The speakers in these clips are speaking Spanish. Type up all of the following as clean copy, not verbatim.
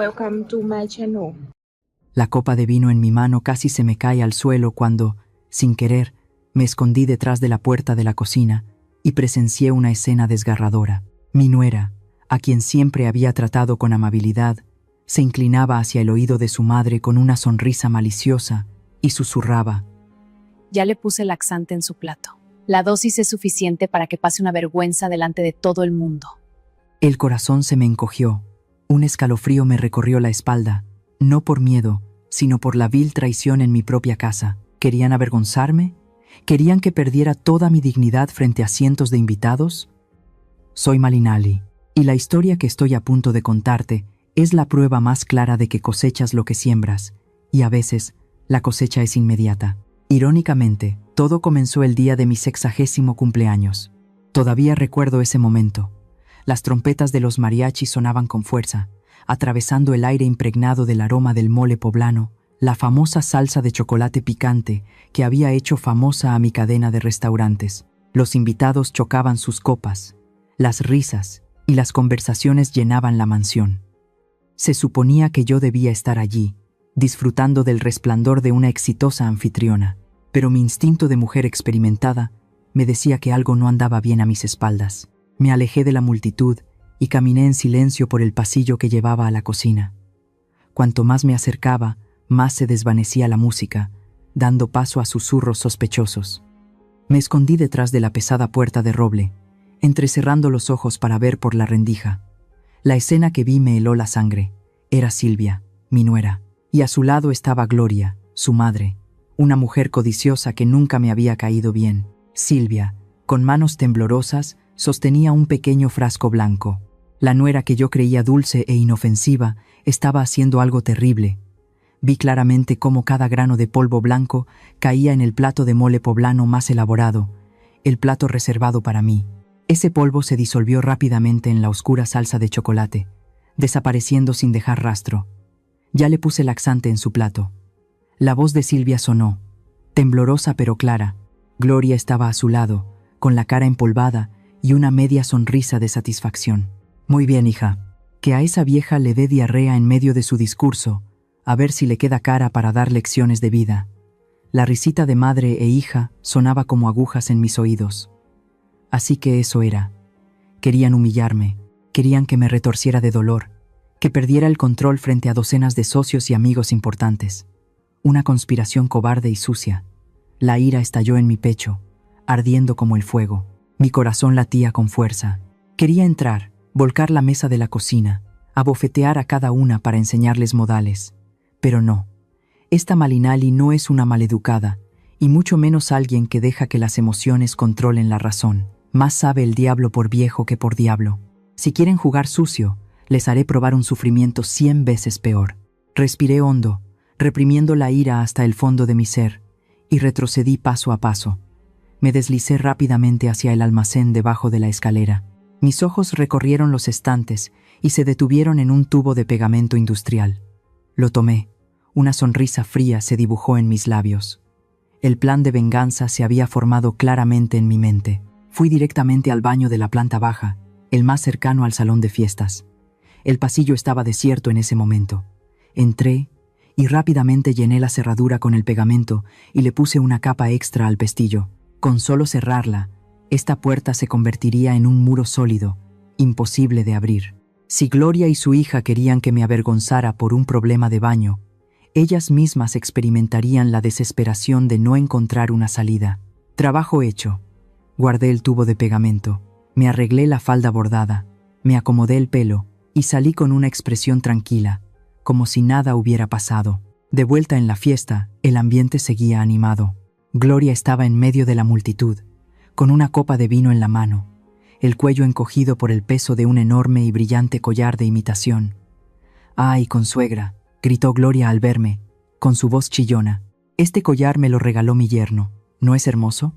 Welcome to my channel. La copa de vino en mi mano casi se me cae al suelo cuando, sin querer, me escondí detrás de la puerta de la cocina y presencié una escena desgarradora. Mi nuera, a quien siempre había tratado con amabilidad, se inclinaba hacia el oído de su madre con una sonrisa maliciosa y susurraba: Ya le puse laxante en su plato. La dosis es suficiente para que pase una vergüenza delante de todo el mundo. El corazón se me encogió. Un escalofrío me recorrió la espalda, no por miedo, sino por la vil traición en mi propia casa. ¿Querían avergonzarme? ¿Querían que perdiera toda mi dignidad frente a cientos de invitados? Soy Malinali, y la historia que estoy a punto de contarte es la prueba más clara de que cosechas lo que siembras, y a veces la cosecha es inmediata. Irónicamente, todo comenzó el día de mi 60º cumpleaños. Todavía recuerdo ese momento. Las trompetas de los mariachis sonaban con fuerza, atravesando el aire impregnado del aroma del mole poblano, la famosa salsa de chocolate picante que había hecho famosa a mi cadena de restaurantes. Los invitados chocaban sus copas, las risas y las conversaciones llenaban la mansión. Se suponía que yo debía estar allí, disfrutando del resplandor de una exitosa anfitriona, pero mi instinto de mujer experimentada me decía que algo no andaba bien a mis espaldas. Me alejé de la multitud y caminé en silencio por el pasillo que llevaba a la cocina. Cuanto más me acercaba, más se desvanecía la música, dando paso a susurros sospechosos. Me escondí detrás de la pesada puerta de roble, entrecerrando los ojos para ver por la rendija. La escena que vi me heló la sangre. Era Silvia, mi nuera, y a su lado estaba Gloria, su madre, una mujer codiciosa que nunca me había caído bien. Silvia, con manos temblorosas, sostenía un pequeño frasco blanco. La nuera que yo creía dulce e inofensiva estaba haciendo algo terrible. Vi claramente cómo cada grano de polvo blanco caía en el plato de mole poblano más elaborado, el plato reservado para mí. Ese polvo se disolvió rápidamente en la oscura salsa de chocolate, desapareciendo sin dejar rastro. Ya le puse laxante en su plato. La voz de Silvia sonó, temblorosa pero clara. Gloria estaba a su lado, con la cara empolvada y una media sonrisa de satisfacción. Muy bien, hija. Que a esa vieja le dé diarrea en medio de su discurso, a ver si le queda cara para dar lecciones de vida. La risita de madre e hija sonaba como agujas en mis oídos. Así que eso era. Querían humillarme, querían que me retorciera de dolor, que perdiera el control frente a docenas de socios y amigos importantes. Una conspiración cobarde y sucia. La ira estalló en mi pecho, ardiendo como el fuego. Mi corazón latía con fuerza. Quería entrar, volcar la mesa de la cocina, abofetear a cada una para enseñarles modales. Pero no. Esta Malinali no es una maleducada, y mucho menos alguien que deja que las emociones controlen la razón. Más sabe el diablo por viejo que por diablo. Si quieren jugar sucio, les haré probar un sufrimiento 100 veces peor. Respiré hondo, reprimiendo la ira hasta el fondo de mi ser, y retrocedí paso a paso. Me deslicé rápidamente hacia el almacén debajo de la escalera. Mis ojos recorrieron los estantes y se detuvieron en un tubo de pegamento industrial. Lo tomé. Una sonrisa fría se dibujó en mis labios. El plan de venganza se había formado claramente en mi mente. Fui directamente al baño de la planta baja, el más cercano al salón de fiestas. El pasillo estaba desierto en ese momento. Entré y rápidamente llené la cerradura con el pegamento y le puse una capa extra al pestillo. Con solo cerrarla, esta puerta se convertiría en un muro sólido, imposible de abrir. Si Gloria y su hija querían que me avergonzara por un problema de baño, ellas mismas experimentarían la desesperación de no encontrar una salida. Trabajo hecho. Guardé el tubo de pegamento, me arreglé la falda bordada, me acomodé el pelo y salí con una expresión tranquila, como si nada hubiera pasado. De vuelta en la fiesta, el ambiente seguía animado. Gloria estaba en medio de la multitud, con una copa de vino en la mano, el cuello encogido por el peso de un enorme y brillante collar de imitación. «¡Ay, consuegra!», gritó Gloria al verme, con su voz chillona. «Este collar me lo regaló mi yerno. ¿No es hermoso?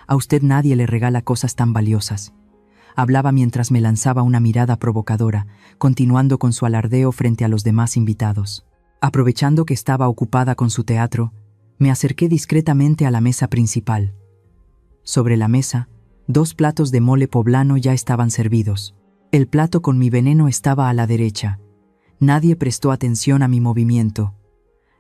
A usted nadie le regala cosas tan valiosas». Hablaba mientras me lanzaba una mirada provocadora, continuando con su alardeo frente a los demás invitados. Aprovechando que estaba ocupada con su teatro, me acerqué discretamente a la mesa principal. Sobre la mesa, 2 platos de mole poblano ya estaban servidos. El plato con mi veneno estaba a la derecha. Nadie prestó atención a mi movimiento.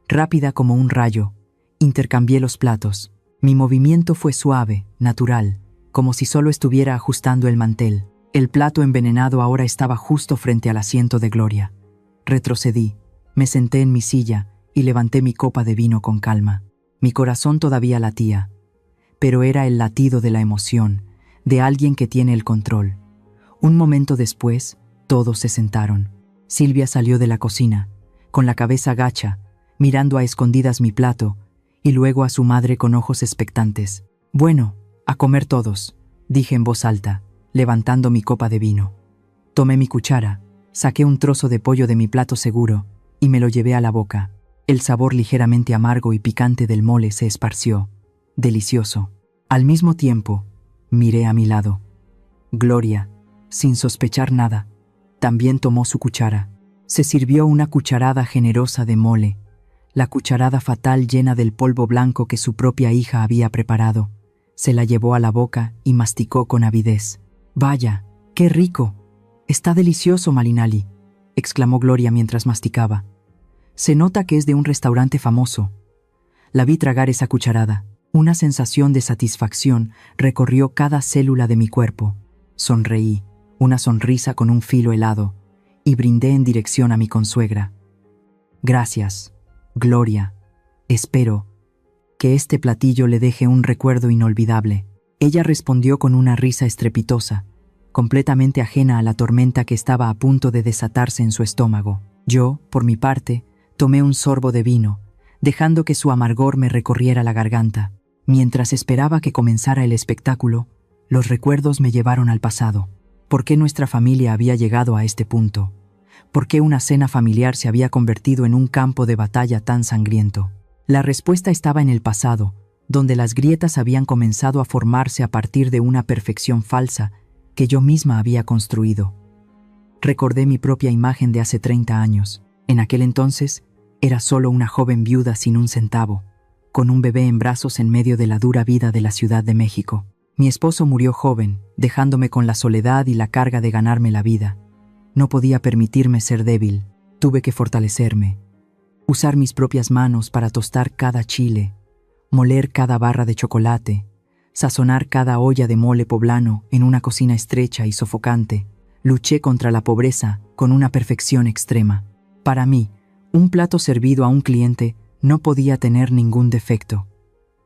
Rápida como un rayo, intercambié los platos. Mi movimiento fue suave, natural, como si solo estuviera ajustando el mantel. El plato envenenado ahora estaba justo frente al asiento de Gloria. Retrocedí, me senté en mi silla y levanté mi copa de vino con calma. Mi corazón todavía latía, pero era el latido de la emoción, de alguien que tiene el control. Un momento después, todos se sentaron. Silvia salió de la cocina, con la cabeza gacha, mirando a escondidas mi plato, y luego a su madre con ojos expectantes. «Bueno, a comer todos», dije en voz alta, levantando mi copa de vino. Tomé mi cuchara, saqué un trozo de pollo de mi plato seguro y me lo llevé a la boca. El sabor ligeramente amargo y picante del mole se esparció. Delicioso. Al mismo tiempo, miré a mi lado. Gloria, sin sospechar nada, también tomó su cuchara. Se sirvió una cucharada generosa de mole, la cucharada fatal llena del polvo blanco que su propia hija había preparado. Se la llevó a la boca y masticó con avidez. «Vaya, qué rico. Está delicioso, Malinali», exclamó Gloria mientras masticaba. «Se nota que es de un restaurante famoso». La vi tragar esa cucharada. Una sensación de satisfacción recorrió cada célula de mi cuerpo. Sonreí, una sonrisa con un filo helado, y brindé en dirección a mi consuegra. «Gracias, Gloria. Espero que este platillo le deje un recuerdo inolvidable». Ella respondió con una risa estrepitosa, completamente ajena a la tormenta que estaba a punto de desatarse en su estómago. Yo, por mi parte, tomé un sorbo de vino, dejando que su amargor me recorriera la garganta. Mientras esperaba que comenzara el espectáculo, los recuerdos me llevaron al pasado. ¿Por qué nuestra familia había llegado a este punto? ¿Por qué una cena familiar se había convertido en un campo de batalla tan sangriento? La respuesta estaba en el pasado, donde las grietas habían comenzado a formarse a partir de una perfección falsa que yo misma había construido. Recordé mi propia imagen de hace 30 años. En aquel entonces, era solo una joven viuda sin un centavo, con un bebé en brazos en medio de la dura vida de la Ciudad de México. Mi esposo murió joven, dejándome con la soledad y la carga de ganarme la vida. No podía permitirme ser débil. Tuve que fortalecerme, usar mis propias manos para tostar cada chile, moler cada barra de chocolate, sazonar cada olla de mole poblano en una cocina estrecha y sofocante. Luché contra la pobreza con una perfección extrema. Para mí, un plato servido a un cliente no podía tener ningún defecto.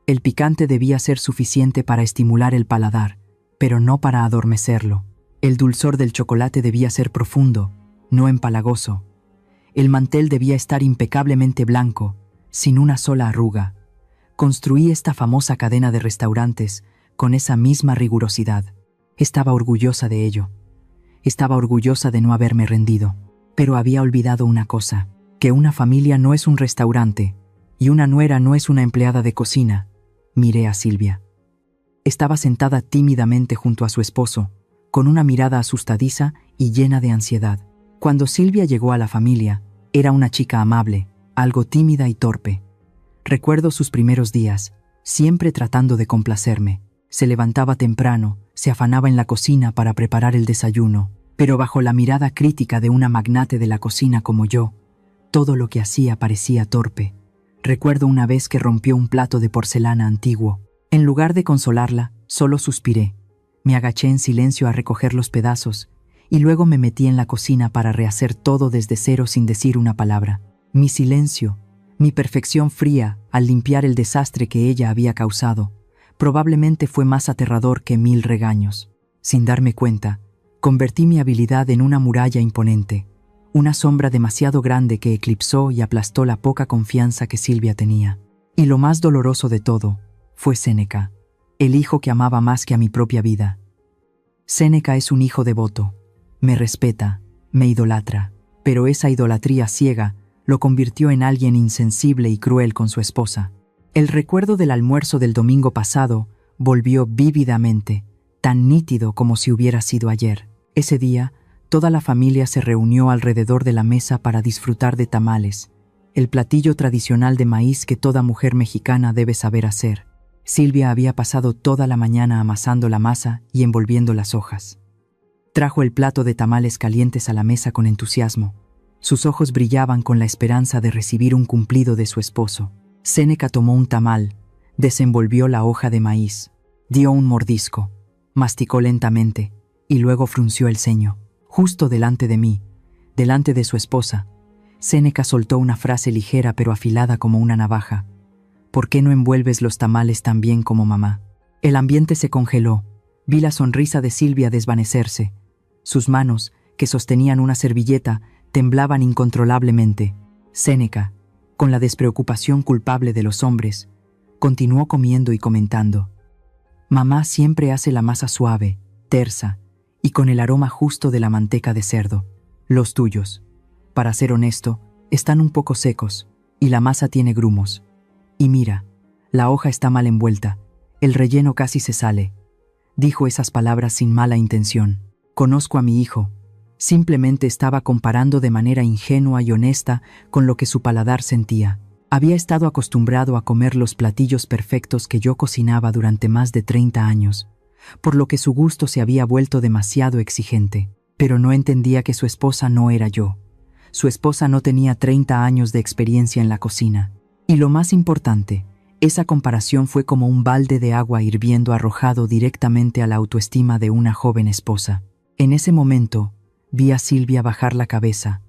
El picante debía ser suficiente para estimular el paladar, pero no para adormecerlo. El dulzor del chocolate debía ser profundo, no empalagoso. El mantel debía estar impecablemente blanco, sin una sola arruga. Construí esta famosa cadena de restaurantes con esa misma rigurosidad. Estaba orgullosa de ello. Estaba orgullosa de no haberme rendido. Pero había olvidado una cosa, que una familia no es un restaurante y una nuera no es una empleada de cocina. Miré a Silvia. Estaba sentada tímidamente junto a su esposo, con una mirada asustadiza y llena de ansiedad. Cuando Silvia llegó a la familia, era una chica amable, algo tímida y torpe. Recuerdo sus primeros días, siempre tratando de complacerme. Se levantaba temprano, se afanaba en la cocina para preparar el desayuno, pero bajo la mirada crítica de una magnate de la cocina como yo, todo lo que hacía parecía torpe. Recuerdo una vez que rompió un plato de porcelana antiguo. En lugar de consolarla, solo suspiré. Me agaché en silencio a recoger los pedazos y luego me metí en la cocina para rehacer todo desde cero sin decir una palabra. Mi silencio, mi perfección fría al limpiar el desastre que ella había causado, probablemente fue más aterrador que 1000 regaños. Sin darme cuenta, convertí mi habilidad en una muralla imponente, una sombra demasiado grande que eclipsó y aplastó la poca confianza que Silvia tenía. Y lo más doloroso de todo fue Séneca, el hijo que amaba más que a mi propia vida. Séneca es un hijo devoto, me respeta, me idolatra, pero esa idolatría ciega lo convirtió en alguien insensible y cruel con su esposa. El recuerdo del almuerzo del domingo pasado volvió vívidamente, tan nítido como si hubiera sido ayer. Ese día, toda la familia se reunió alrededor de la mesa para disfrutar de tamales, el platillo tradicional de maíz que toda mujer mexicana debe saber hacer. Silvia había pasado toda la mañana amasando la masa y envolviendo las hojas. Trajo el plato de tamales calientes a la mesa con entusiasmo, Sus ojos brillaban con la esperanza de recibir un cumplido de su esposo. Séneca tomó un tamal, desenvolvió la hoja de maíz, dio un mordisco, masticó lentamente y luego frunció el ceño. Justo delante de mí, delante de su esposa, Séneca soltó una frase ligera pero afilada como una navaja. ¿Por qué no envuelves los tamales tan bien como mamá? El ambiente se congeló. Vi la sonrisa de Silvia desvanecerse. Sus manos, que sostenían una servilleta, temblaban incontrolablemente. Séneca, con la despreocupación culpable de los hombres, continuó comiendo y comentando. Mamá siempre hace la masa suave, tersa, y con el aroma justo de la manteca de cerdo. Los tuyos, para ser honesto, están un poco secos, y la masa tiene grumos. Y mira, la hoja está mal envuelta, el relleno casi se sale. Dijo esas palabras sin mala intención. Conozco a mi hijo. Simplemente estaba comparando de manera ingenua y honesta con lo que su paladar sentía. Había estado acostumbrado a comer los platillos perfectos que yo cocinaba durante más de 30 años, por lo que su gusto se había vuelto demasiado exigente. Pero no entendía que su esposa no era yo. Su esposa no tenía 30 años de experiencia en la cocina. Y lo más importante, esa comparación fue como un balde de agua hirviendo arrojado directamente a la autoestima de una joven esposa. En ese momento, vi a Silvia bajar la cabeza,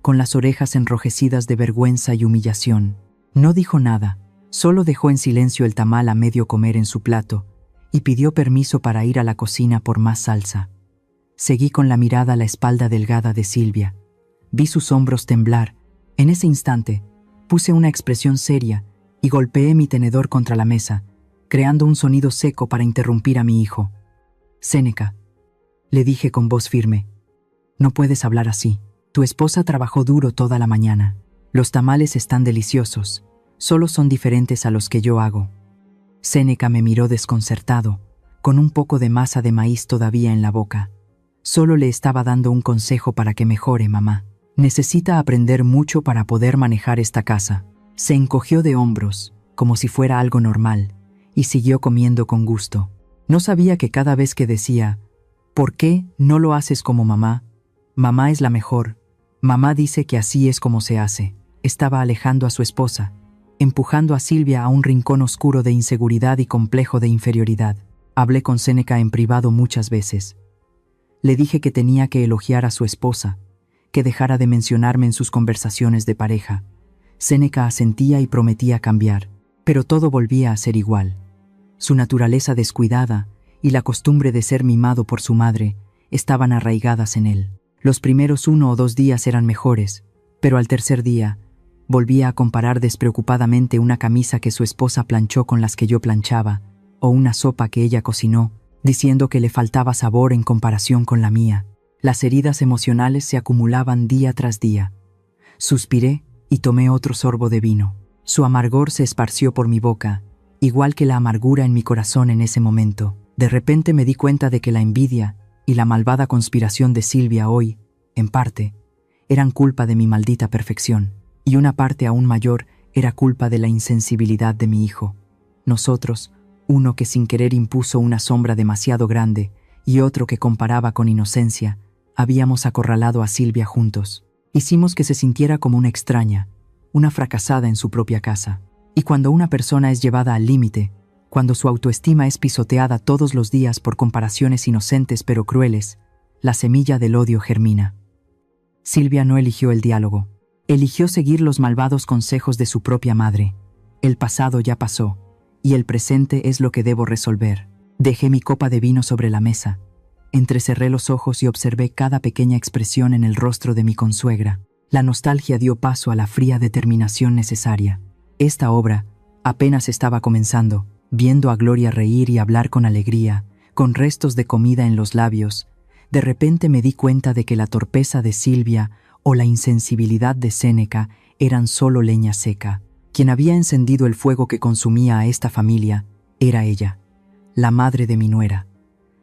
con las orejas enrojecidas de vergüenza y humillación. No dijo nada, solo dejó en silencio el tamal a medio comer en su plato y pidió permiso para ir a la cocina por más salsa. Seguí con la mirada a la espalda delgada de Silvia. Vi sus hombros temblar. En ese instante, puse una expresión seria y golpeé mi tenedor contra la mesa, creando un sonido seco para interrumpir a mi hijo. Séneca, le dije con voz firme, no puedes hablar así. Tu esposa trabajó duro toda la mañana. Los tamales están deliciosos, solo son diferentes a los que yo hago. Séneca me miró desconcertado, con un poco de masa de maíz todavía en la boca. Solo le estaba dando un consejo para que mejore, mamá. Necesita aprender mucho para poder manejar esta casa. Se encogió de hombros, como si fuera algo normal, y siguió comiendo con gusto. No sabía que cada vez que decía, ¿por qué no lo haces como mamá? Mamá es la mejor. Mamá dice que así es como se hace. Estaba alejando a su esposa, empujando a Silvia a un rincón oscuro de inseguridad y complejo de inferioridad. Hablé con Séneca en privado muchas veces. Le dije que tenía que elogiar a su esposa, que dejara de mencionarme en sus conversaciones de pareja. Séneca asentía y prometía cambiar, pero todo volvía a ser igual. Su naturaleza descuidada y la costumbre de ser mimado por su madre estaban arraigadas en él. Los primeros 1 o 2 días eran mejores, pero al tercer día volvía a comparar despreocupadamente una camisa que su esposa planchó con las que yo planchaba, o una sopa que ella cocinó, diciendo que le faltaba sabor en comparación con la mía. Las heridas emocionales se acumulaban día tras día. Suspiré y tomé otro sorbo de vino. Su amargor se esparció por mi boca, igual que la amargura en mi corazón en ese momento. De repente me di cuenta de que la envidia y la malvada conspiración de Silvia hoy, en parte, eran culpa de mi maldita perfección, y una parte aún mayor era culpa de la insensibilidad de mi hijo. Nosotros, uno que sin querer impuso una sombra demasiado grande y otro que comparaba con inocencia, habíamos acorralado a Silvia juntos. Hicimos que se sintiera como una extraña, una fracasada en su propia casa. Y cuando una persona es llevada al límite, cuando su autoestima es pisoteada todos los días por comparaciones inocentes pero crueles, la semilla del odio germina. Silvia no eligió el diálogo. Eligió seguir los malvados consejos de su propia madre. El pasado ya pasó, y el presente es lo que debo resolver. Dejé mi copa de vino sobre la mesa. Entrecerré los ojos y observé cada pequeña expresión en el rostro de mi consuegra. La nostalgia dio paso a la fría determinación necesaria. Esta obra apenas estaba comenzando, viendo a Gloria reír y hablar con alegría, con restos de comida en los labios. De repente me di cuenta de que la torpeza de Silvia o la insensibilidad de Séneca eran solo leña seca. Quien había encendido el fuego que consumía a esta familia era ella, la madre de mi nuera.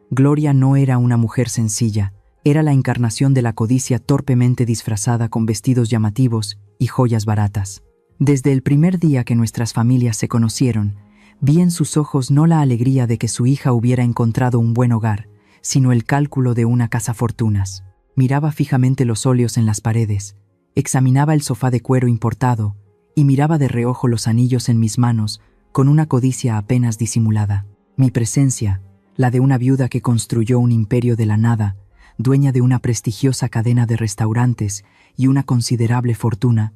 Gloria no era una mujer sencilla, era la encarnación de la codicia torpemente disfrazada con vestidos llamativos y joyas baratas. Desde el primer día que nuestras familias se conocieron, vi en sus ojos no la alegría de que su hija hubiera encontrado un buen hogar, sino el cálculo de una cazafortunas. Miraba fijamente los óleos en las paredes, Examinaba el sofá de cuero importado y miraba de reojo los anillos en mis manos con una codicia apenas disimulada. Mi presencia, la de una viuda que construyó un imperio de la nada, dueña de una prestigiosa cadena de restaurantes y una considerable fortuna,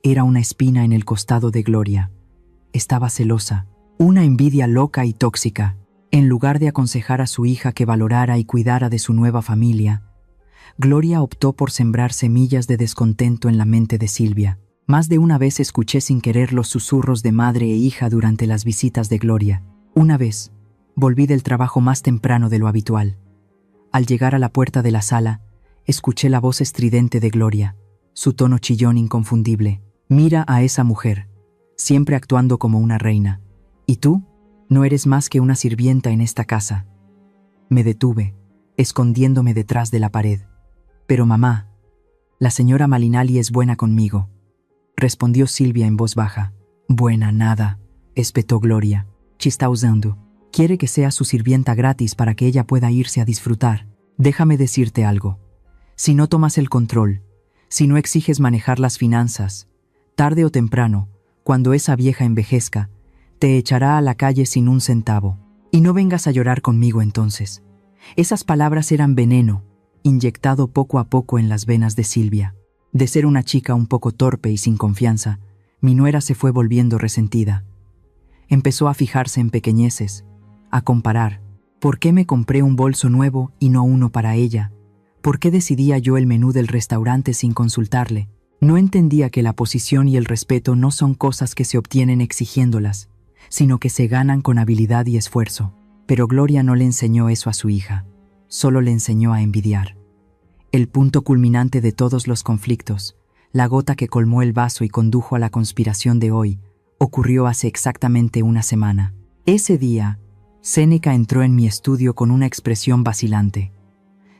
era una espina en el costado de Gloria. Estaba celosa, una envidia loca y tóxica. En lugar de aconsejar a su hija que valorara y cuidara de su nueva familia, Gloria optó por sembrar semillas de descontento en la mente de Silvia. Más de una vez escuché sin querer los susurros de madre e hija durante las visitas de Gloria. Una vez, volví del trabajo más temprano de lo habitual. Al llegar a la puerta de la sala, escuché la voz estridente de Gloria, su tono chillón inconfundible. Mira a esa mujer, siempre actuando como una reina. ¿Y tú? No eres más que una sirvienta en esta casa. Me detuve, escondiéndome detrás de la pared. Pero mamá, la señora Malinali es buena conmigo, respondió Silvia en voz baja. Buena nada, espetó Gloria. Ci está usando. Quiere que sea su sirvienta gratis para que ella pueda irse a disfrutar. Déjame decirte algo. Si no tomas el control, si no exiges manejar las finanzas, tarde o temprano, cuando esa vieja envejezca, te echará a la calle sin un centavo. Y no vengas a llorar conmigo entonces. Esas palabras eran veneno, inyectado poco a poco en las venas de Silvia. De ser una chica un poco torpe y sin confianza, mi nuera se fue volviendo resentida. Empezó a fijarse en pequeñeces, a comparar. ¿Por qué me compré un bolso nuevo y no uno para ella? ¿Por qué decidía yo el menú del restaurante sin consultarle? No entendía que la posición y el respeto no son cosas que se obtienen exigiéndolas, sino que se ganan con habilidad y esfuerzo. Pero Gloria no le enseñó eso a su hija, solo le enseñó a envidiar. El punto culminante de todos los conflictos, la gota que colmó el vaso y condujo a la conspiración de hoy, ocurrió hace exactamente una semana. Ese día, Séneca entró en mi estudio con una expresión vacilante.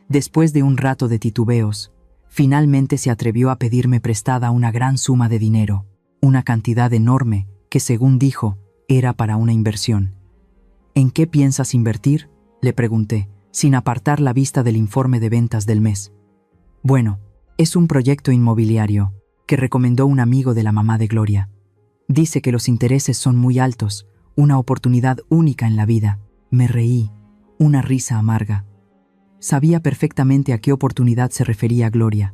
Después de un rato de titubeos, finalmente se atrevió a pedirme prestada una gran suma de dinero, una cantidad enorme que, según dijo, era para una inversión. ¿En qué piensas invertir?, le pregunté, sin apartar la vista del informe de ventas del mes. Bueno, es un proyecto inmobiliario que recomendó un amigo de la mamá de Gloria. Dice que los intereses son muy altos, una oportunidad única en la vida. Me reí, una risa amarga. Sabía perfectamente a qué oportunidad se refería Gloria.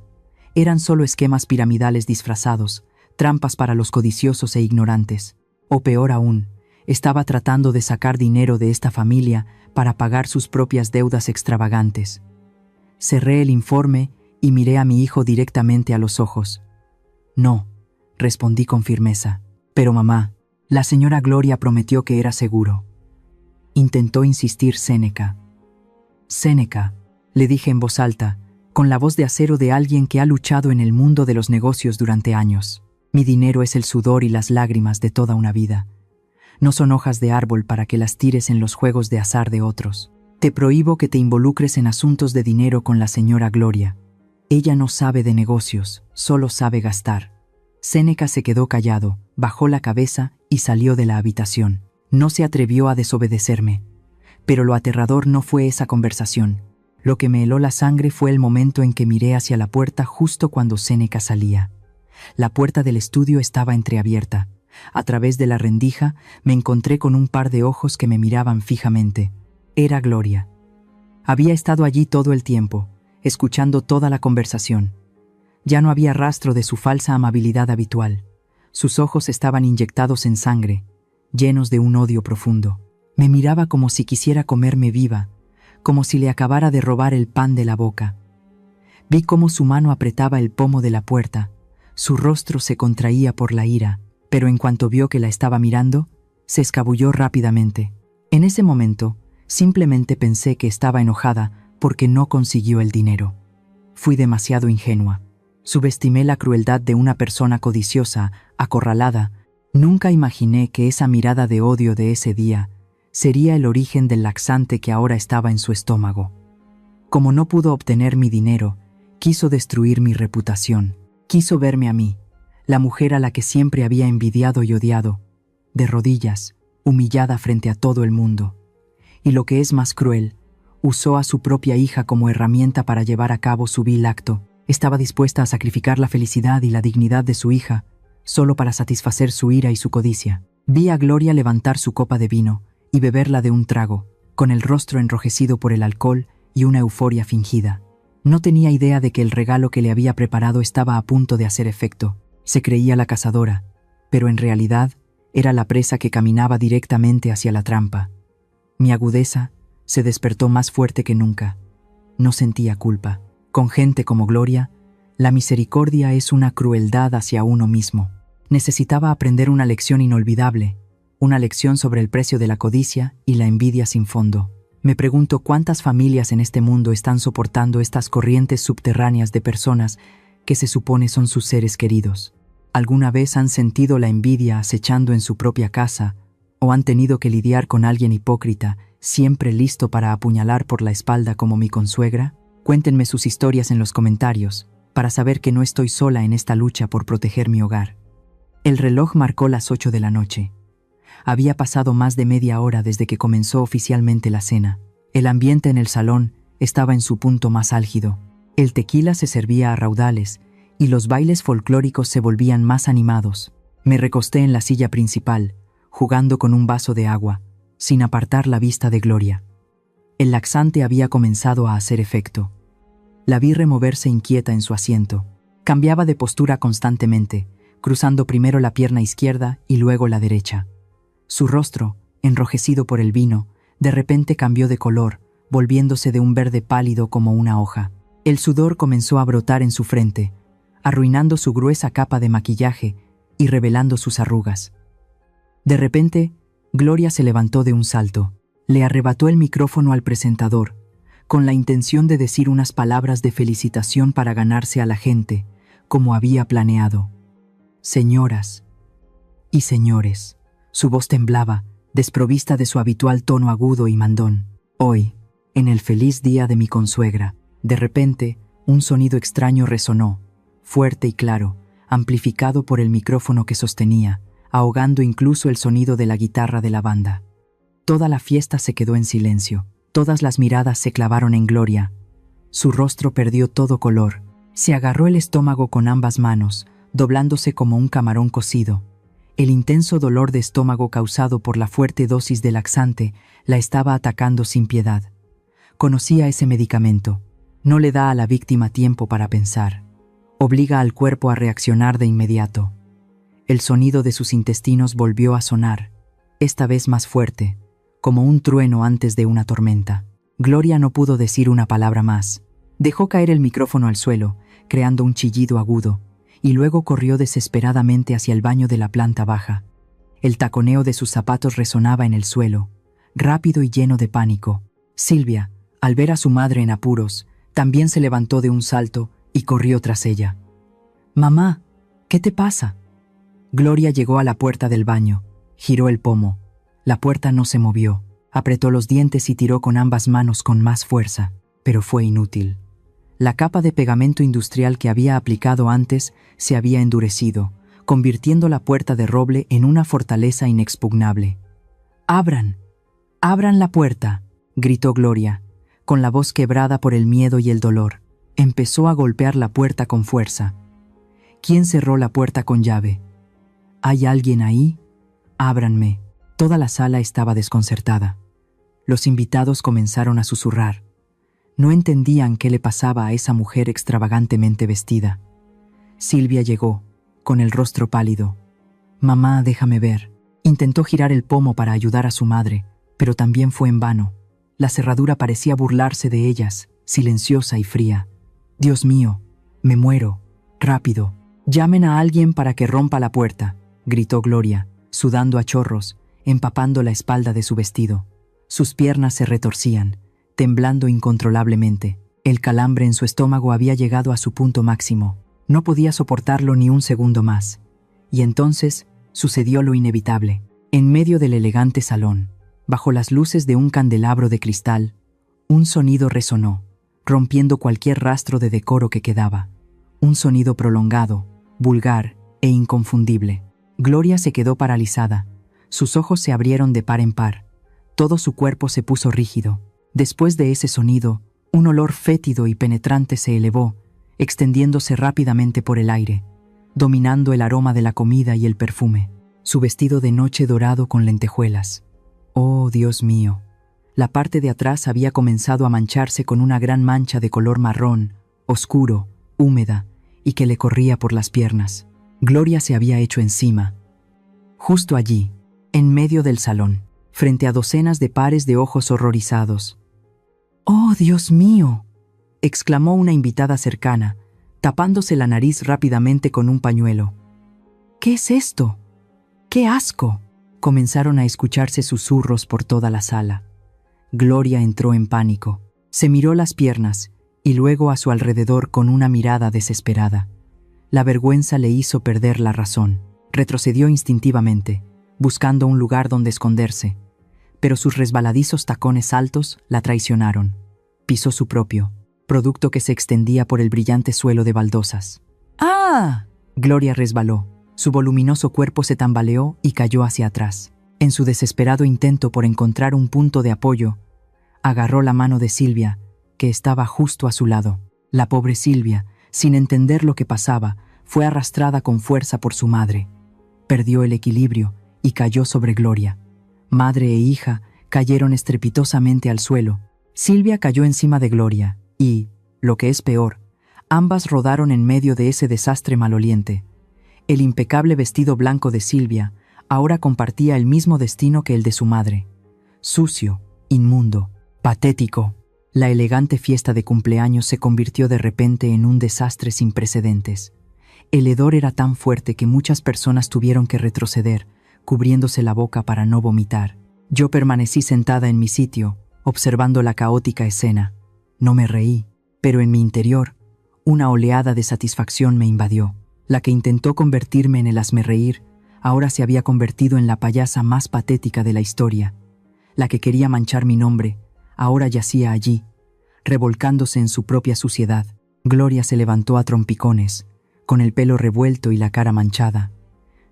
Eran solo esquemas piramidales disfrazados, trampas para los codiciosos e ignorantes. O peor aún, estaba tratando de sacar dinero de esta familia para pagar sus propias deudas extravagantes. Cerré el informe y miré a mi hijo directamente a los ojos. No, respondí con firmeza. Pero mamá, la señora Gloria prometió que era seguro. Intentó insistir Séneca. Séneca, le dije en voz alta, con la voz de acero de alguien que ha luchado en el mundo de los negocios durante años. Mi dinero es el sudor y las lágrimas de toda una vida. No son hojas de árbol para que las tires en los juegos de azar de otros. Te prohíbo que te involucres en asuntos de dinero con la señora Gloria. Ella no sabe de negocios, solo sabe gastar. Séneca se quedó callado, bajó la cabeza y salió de la habitación. No se atrevió a desobedecerme. Pero lo aterrador no fue esa conversación. Lo que me heló la sangre fue el momento en que miré hacia la puerta justo cuando Séneca salía. La puerta del estudio estaba entreabierta. A través de la rendija me encontré con un par de ojos que me miraban fijamente. Era Gloria. Había estado allí todo el tiempo, escuchando toda la conversación. Ya no había rastro de su falsa amabilidad habitual. Sus ojos estaban inyectados en sangre, llenos de un odio profundo. Me miraba como si quisiera comerme viva, como si le acabara de robar el pan de la boca. Vi cómo su mano apretaba el pomo de la puerta, su rostro se contraía por la ira, pero en cuanto vio que la estaba mirando, se escabulló rápidamente. En ese momento, simplemente pensé que estaba enojada porque no consiguió el dinero. Fui demasiado ingenua. Subestimé la crueldad de una persona codiciosa, acorralada. Nunca imaginé que esa mirada de odio de ese día sería el origen del laxante que ahora estaba en su estómago. Como no pudo obtener mi dinero, quiso destruir mi reputación. Quiso verme a mí, la mujer a la que siempre había envidiado y odiado, de rodillas, humillada frente a todo el mundo. Y lo que es más cruel, usó a su propia hija como herramienta para llevar a cabo su vil acto. Estaba dispuesta a sacrificar la felicidad y la dignidad de su hija, solo para satisfacer su ira y su codicia. Vi a Gloria levantar su copa de vino y beberla de un trago, con el rostro enrojecido por el alcohol y una euforia fingida. No tenía idea de que el regalo que le había preparado estaba a punto de hacer efecto. Se creía la cazadora, pero en realidad era la presa que caminaba directamente hacia la trampa. Mi agudeza se despertó más fuerte que nunca. No sentía culpa. Con gente como Gloria, la misericordia es una crueldad hacia uno mismo. Necesitaba aprender una lección inolvidable, una lección sobre el precio de la codicia y la envidia sin fondo. Me pregunto cuántas familias en este mundo están soportando estas corrientes subterráneas de personas que se supone son sus seres queridos. ¿Alguna vez han sentido la envidia acechando en su propia casa o han tenido que lidiar con alguien hipócrita, siempre listo para apuñalar por la espalda como mi consuegra? Cuéntenme sus historias en los comentarios para saber que no estoy sola en esta lucha por proteger mi hogar. El reloj marcó las 8 de la noche. Había pasado más de media hora desde que comenzó oficialmente la cena. El ambiente en el salón estaba en su punto más álgido. El tequila se servía a raudales y los bailes folclóricos se volvían más animados. Me recosté en la silla principal, jugando con un vaso de agua, sin apartar la vista de Gloria. El laxante había comenzado a hacer efecto. La vi removerse inquieta en su asiento. Cambiaba de postura constantemente, cruzando primero la pierna izquierda y luego la derecha. Su rostro, enrojecido por el vino, de repente cambió de color, volviéndose de un verde pálido como una hoja. El sudor comenzó a brotar en su frente, arruinando su gruesa capa de maquillaje y revelando sus arrugas. De repente, Gloria se levantó de un salto. Le arrebató el micrófono al presentador, con la intención de decir unas palabras de felicitación para ganarse a la gente, como había planeado. Señoras y señores, su voz temblaba, desprovista de su habitual tono agudo y mandón. Hoy, en el feliz día de mi consuegra, de repente, un sonido extraño resonó, fuerte y claro, amplificado por el micrófono que sostenía, ahogando incluso el sonido de la guitarra de la banda. Toda la fiesta se quedó en silencio. Todas las miradas se clavaron en Gloria. Su rostro perdió todo color. Se agarró el estómago con ambas manos, doblándose como un camarón cocido. El intenso dolor de estómago causado por la fuerte dosis de laxante la estaba atacando sin piedad. Conocía ese medicamento. No le da a la víctima tiempo para pensar. Obliga al cuerpo a reaccionar de inmediato. El sonido de sus intestinos volvió a sonar, esta vez más fuerte, como un trueno antes de una tormenta. Gloria no pudo decir una palabra más. Dejó caer el micrófono al suelo, creando un chillido agudo, y luego corrió desesperadamente hacia el baño de la planta baja. El taconeo de sus zapatos resonaba en el suelo, rápido y lleno de pánico. Silvia, al ver a su madre en apuros, también se levantó de un salto y corrió tras ella. «Mamá, ¿qué te pasa?» Gloria llegó a la puerta del baño, giró el pomo. La puerta no se movió, apretó los dientes y tiró con ambas manos con más fuerza, pero fue inútil. La capa de pegamento industrial que había aplicado antes se había endurecido, convirtiendo la puerta de roble en una fortaleza inexpugnable. «¡Abran! ¡Abran la puerta!», gritó Gloria, con la voz quebrada por el miedo y el dolor. Empezó a golpear la puerta con fuerza. ¿Quién cerró la puerta con llave? ¿Hay alguien ahí? «Ábranme». Toda la sala estaba desconcertada. Los invitados comenzaron a susurrar. No entendían qué le pasaba a esa mujer extravagantemente vestida. Silvia llegó, con el rostro pálido. «Mamá, déjame ver». Intentó girar el pomo para ayudar a su madre, pero también fue en vano. La cerradura parecía burlarse de ellas, silenciosa y fría. «Dios mío, me muero. Rápido. Llamen a alguien para que rompa la puerta», gritó Gloria, sudando a chorros, empapando la espalda de su vestido. Sus piernas se retorcían, temblando incontrolablemente. El calambre en su estómago había llegado a su punto máximo. No podía soportarlo ni un segundo más. Y entonces sucedió lo inevitable. En medio del elegante salón, bajo las luces de un candelabro de cristal, un sonido resonó, rompiendo cualquier rastro de decoro que quedaba. Un sonido prolongado, vulgar e inconfundible. Gloria se quedó paralizada. Sus ojos se abrieron de par en par. Todo su cuerpo se puso rígido. Después de ese sonido, un olor fétido y penetrante se elevó, extendiéndose rápidamente por el aire, dominando el aroma de la comida y el perfume. Su vestido de noche dorado con lentejuelas. ¡Oh, Dios mío! La parte de atrás había comenzado a mancharse con una gran mancha de color marrón, oscuro, húmeda, y que le corría por las piernas. Gloria se había hecho encima. Justo allí, en medio del salón, frente a docenas de pares de ojos horrorizados. ¡Oh, Dios mío!, exclamó una invitada cercana, tapándose la nariz rápidamente con un pañuelo. ¿Qué es esto? ¡Qué asco! Comenzaron a escucharse susurros por toda la sala. Gloria entró en pánico. Se miró las piernas y luego a su alrededor con una mirada desesperada. La vergüenza le hizo perder la razón. Retrocedió instintivamente, buscando un lugar donde esconderse, pero sus resbaladizos tacones altos la traicionaron. Pisó su propio, producto que se extendía por el brillante suelo de baldosas. ¡Ah! Gloria resbaló. Su voluminoso cuerpo se tambaleó y cayó hacia atrás. En su desesperado intento por encontrar un punto de apoyo, agarró la mano de Silvia, que estaba justo a su lado. La pobre Silvia, sin entender lo que pasaba, fue arrastrada con fuerza por su madre. Perdió el equilibrio y cayó sobre Gloria. Madre e hija cayeron estrepitosamente al suelo. Silvia cayó encima de Gloria y, lo que es peor, ambas rodaron en medio de ese desastre maloliente. El impecable vestido blanco de Silvia ahora compartía el mismo destino que el de su madre. Sucio, inmundo, patético. La elegante fiesta de cumpleaños se convirtió de repente en un desastre sin precedentes. El hedor era tan fuerte que muchas personas tuvieron que retroceder, cubriéndose la boca para no vomitar. Yo permanecí sentada en mi sitio, observando la caótica escena. No me reí, pero en mi interior, una oleada de satisfacción me invadió. La que intentó convertirme en el hazmerreír, ahora se había convertido en la payasa más patética de la historia. La que quería manchar mi nombre, ahora yacía allí, revolcándose en su propia suciedad. Gloria se levantó a trompicones, con el pelo revuelto y la cara manchada.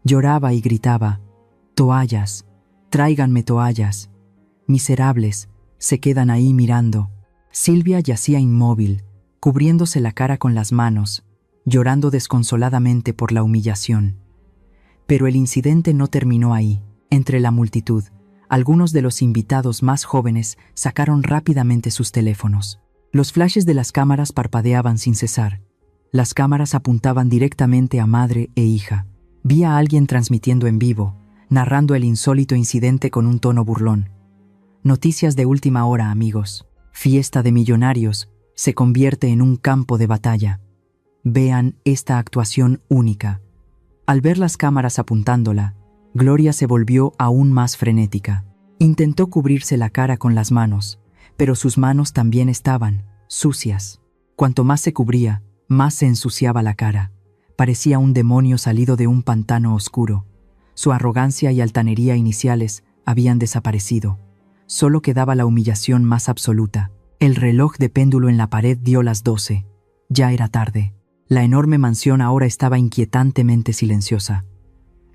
Lloraba y gritaba: «¡Toallas! ¡Tráiganme toallas! Miserables, se quedan ahí mirando». Silvia yacía inmóvil, cubriéndose la cara con las manos, llorando desconsoladamente por la humillación. Pero el incidente no terminó ahí. Entre la multitud, algunos de los invitados más jóvenes sacaron rápidamente sus teléfonos. Los flashes de las cámaras parpadeaban sin cesar. Las cámaras apuntaban directamente a madre e hija. Vi a alguien transmitiendo en vivo, narrando el insólito incidente con un tono burlón. Noticias de última hora, amigos. Fiesta de millonarios se convierte en un campo de batalla. Vean esta actuación única. Al ver las cámaras apuntándola, Gloria se volvió aún más frenética. Intentó cubrirse la cara con las manos, pero sus manos también estaban sucias. Cuanto más se cubría, más se ensuciaba la cara. Parecía un demonio salido de un pantano oscuro. Su arrogancia y altanería iniciales habían desaparecido. Solo quedaba la humillación más absoluta. El reloj de péndulo en la pared dio las 12. Ya era tarde. La enorme mansión ahora estaba inquietantemente silenciosa.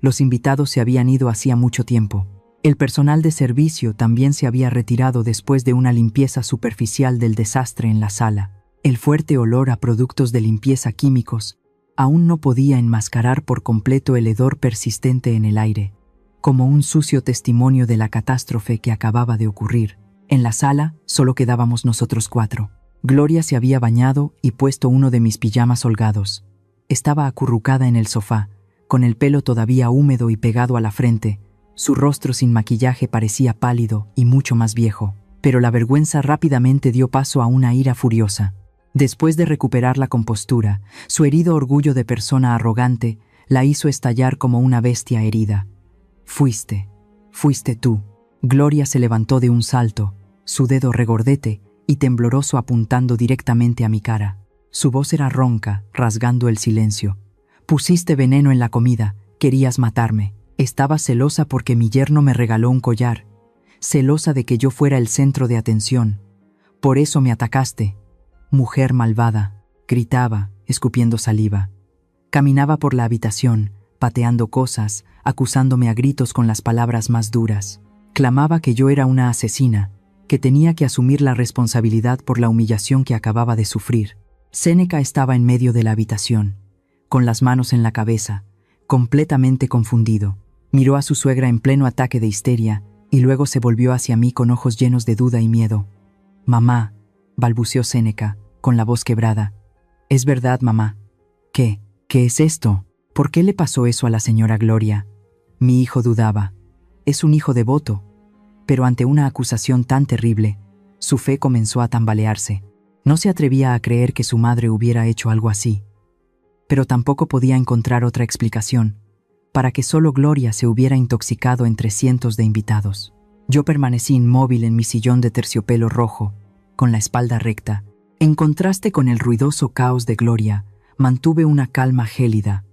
Los invitados se habían ido hacía mucho tiempo. El personal de servicio también se había retirado después de una limpieza superficial del desastre en la sala. El fuerte olor a productos de limpieza químicos aún no podía enmascarar por completo el hedor persistente en el aire, como un sucio testimonio de la catástrofe que acababa de ocurrir. En la sala solo quedábamos nosotros 4. Gloria se había bañado y puesto uno de mis pijamas holgados. Estaba acurrucada en el sofá, con el pelo todavía húmedo y pegado a la frente. Su rostro sin maquillaje parecía pálido y mucho más viejo, pero la vergüenza rápidamente dio paso a una ira furiosa. Después de recuperar la compostura, su herido orgullo de persona arrogante la hizo estallar como una bestia herida. Fuiste tú». Gloria se levantó de un salto, su dedo regordete y tembloroso apuntando directamente a mi cara. Su voz era ronca, rasgando el silencio. «Pusiste veneno en la comida, querías matarme. Estaba celosa porque mi yerno me regaló un collar, celosa de que yo fuera el centro de atención. Por eso me atacaste. Mujer malvada», gritaba, escupiendo saliva. Caminaba por la habitación, pateando cosas, acusándome a gritos con las palabras más duras. Clamaba que yo era una asesina, que tenía que asumir la responsabilidad por la humillación que acababa de sufrir. Séneca estaba en medio de la habitación, con las manos en la cabeza, completamente confundido. Miró a su suegra en pleno ataque de histeria y luego se volvió hacia mí con ojos llenos de duda y miedo. «Mamá», balbuceó Séneca, con la voz quebrada. «¿Es verdad, mamá?» ¿Qué es esto? ¿Por qué le pasó eso a la señora Gloria?» Mi hijo dudaba. Es un hijo devoto, pero ante una acusación tan terrible, su fe comenzó a tambalearse. No se atrevía a creer que su madre hubiera hecho algo así. Pero tampoco podía encontrar otra explicación para que solo Gloria se hubiera intoxicado entre cientos de invitados. Yo permanecí inmóvil en mi sillón de terciopelo rojo, con la espalda recta. En contraste con el ruidoso caos de Gloria, mantuve una calma gélida.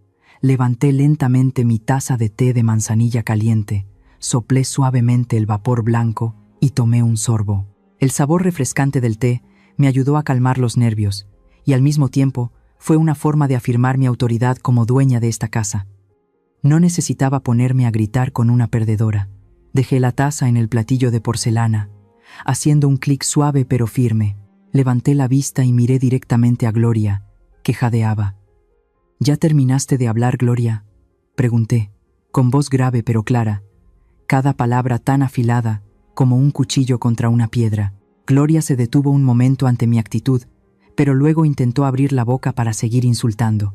Levanté lentamente mi taza de té de manzanilla caliente, soplé suavemente el vapor blanco y tomé un sorbo. El sabor refrescante del té me ayudó a calmar los nervios y al mismo tiempo fue una forma de afirmar mi autoridad como dueña de esta casa. No necesitaba ponerme a gritar con una perdedora. Dejé la taza en el platillo de porcelana, haciendo un clic suave pero firme. Levanté la vista y miré directamente a Gloria, que jadeaba. «¿Ya terminaste de hablar, Gloria?», pregunté, con voz grave pero clara, cada palabra tan afilada como un cuchillo contra una piedra. Gloria se detuvo un momento ante mi actitud, pero luego intentó abrir la boca para seguir insultando.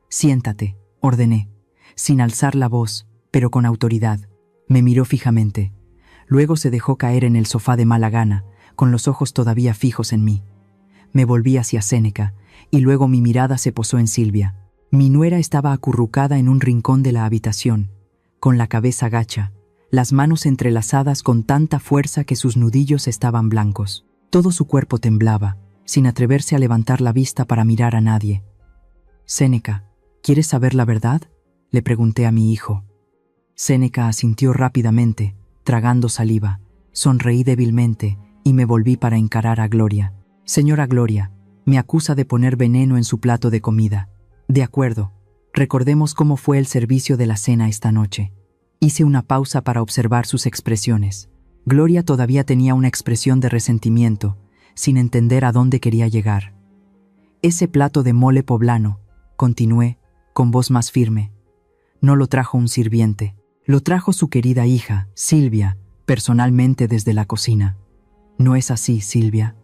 «Siéntate», ordené, sin alzar la voz, pero con autoridad. Me miró fijamente. Luego se dejó caer en el sofá de mala gana, con los ojos todavía fijos en mí. Me volví hacia Séneca, y luego mi mirada se posó en Silvia. Mi nuera estaba acurrucada en un rincón de la habitación, con la cabeza gacha, las manos entrelazadas con tanta fuerza que sus nudillos estaban blancos. Todo su cuerpo temblaba, sin atreverse a levantar la vista para mirar a nadie. «Séneca, ¿quieres saber la verdad?», le pregunté a mi hijo. Séneca asintió rápidamente, tragando saliva. Sonreí débilmente y me volví para encarar a Gloria. «Señora Gloria, me acusa de poner veneno en su plato de comida. De acuerdo, recordemos cómo fue el servicio de la cena esta noche». Hice una pausa para observar sus expresiones. Gloria todavía tenía una expresión de resentimiento, sin entender a dónde quería llegar. «Ese plato de mole poblano», continué, con voz más firme, «no lo trajo un sirviente. Lo trajo su querida hija, Silvia, personalmente desde la cocina». «¿No es así, Silvia?».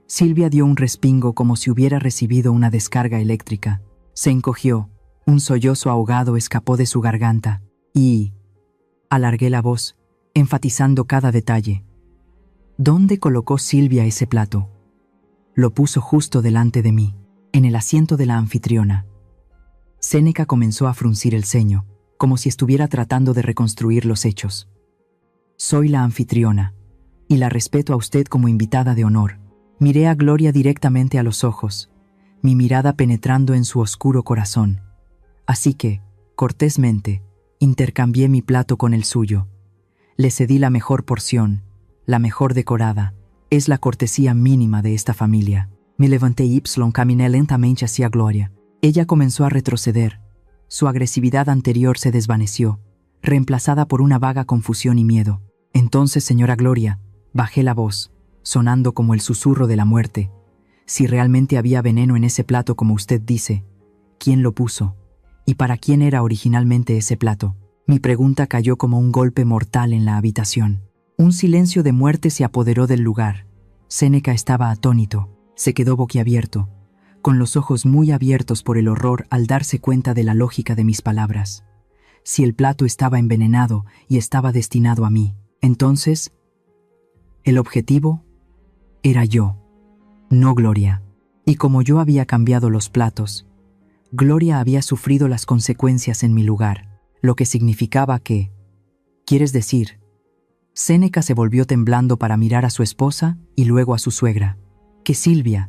Silvia dio un respingo como si hubiera recibido una descarga eléctrica. Se encogió, un sollozo ahogado escapó de su garganta, y alargué la voz, enfatizando cada detalle. «¿Dónde colocó Silvia ese plato?». «Lo puso justo delante de mí, en el asiento de la anfitriona». Séneca comenzó a fruncir el ceño, como si estuviera tratando de reconstruir los hechos. «Soy la anfitriona, y la respeto a usted como invitada de honor». Miré a Gloria directamente a los ojos, mi mirada penetrando en su oscuro corazón. Así que, cortésmente, intercambié mi plato con el suyo. Le cedí la mejor porción, la mejor decorada. Es la cortesía mínima de esta familia. Me levanté y caminé lentamente hacia Gloria. Ella comenzó a retroceder. Su agresividad anterior se desvaneció, reemplazada por una vaga confusión y miedo. «Entonces, señora Gloria», bajé la voz, sonando como el susurro de la muerte, «si realmente había veneno en ese plato como usted dice, ¿quién lo puso? ¿Y para quién era originalmente ese plato?». Mi pregunta cayó como un golpe mortal en la habitación. Un silencio de muerte se apoderó del lugar. Séneca estaba atónito, se quedó boquiabierto, con los ojos muy abiertos por el horror al darse cuenta de la lógica de mis palabras. Si el plato estaba envenenado y estaba destinado a mí, entonces el objetivo era yo, no Gloria. Y como yo había cambiado los platos, Gloria había sufrido las consecuencias en mi lugar, lo que significaba que, ¿quieres decir? Séneca se volvió temblando para mirar a su esposa y luego a su suegra. «Que Silvia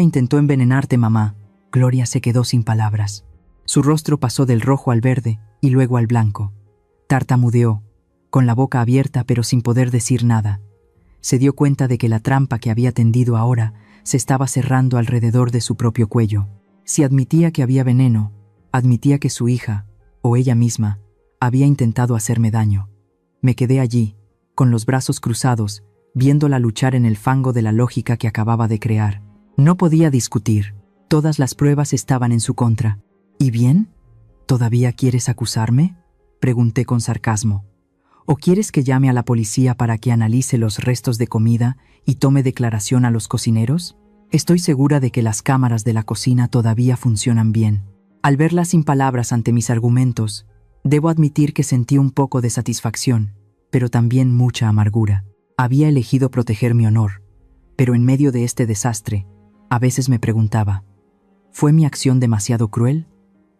intentó envenenarte, mamá». Gloria se quedó sin palabras. Su rostro pasó del rojo al verde y luego al blanco. Tartamudeó, con la boca abierta pero sin poder decir nada. Se dio cuenta de que la trampa que había tendido ahora se estaba cerrando alrededor de su propio cuello. Si admitía que había veneno, admitía que su hija, o ella misma, había intentado hacerme daño. Me quedé allí, con los brazos cruzados, viéndola luchar en el fango de la lógica que acababa de crear. No podía discutir. Todas las pruebas estaban en su contra. ¿Y bien? ¿Todavía quieres acusarme?, pregunté con sarcasmo. ¿O quieres que llame a la policía para que analice los restos de comida y tome declaración a los cocineros? Estoy segura de que las cámaras de la cocina todavía funcionan bien. Al verla sin palabras ante mis argumentos, debo admitir que sentí un poco de satisfacción, pero también mucha amargura. Había elegido proteger mi honor, pero en medio de este desastre, a veces me preguntaba, ¿fue mi acción demasiado cruel?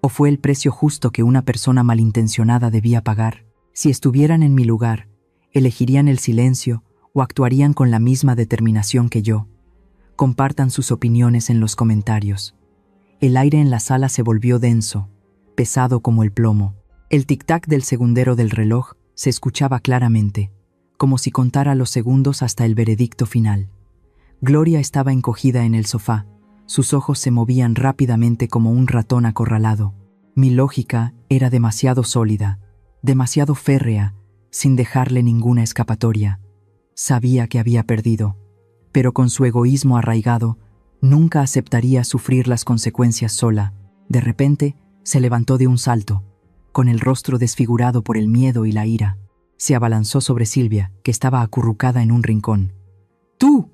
¿O fue el precio justo que una persona malintencionada debía pagar? Si estuvieran en mi lugar, elegirían el silencio o actuarían con la misma determinación que yo. Compartan sus opiniones en los comentarios. El aire en la sala se volvió denso, pesado como el plomo. El tic-tac del segundero del reloj se escuchaba claramente, como si contara los segundos hasta el veredicto final. Gloria estaba encogida en el sofá. Sus ojos se movían rápidamente como un ratón acorralado. Mi lógica era demasiado sólida, demasiado férrea, sin dejarle ninguna escapatoria. Sabía que había perdido, pero con su egoísmo arraigado, nunca aceptaría sufrir las consecuencias sola. De repente, se levantó de un salto, con el rostro desfigurado por el miedo y la ira. Se abalanzó sobre Silvia, que estaba acurrucada en un rincón. ¡Tú!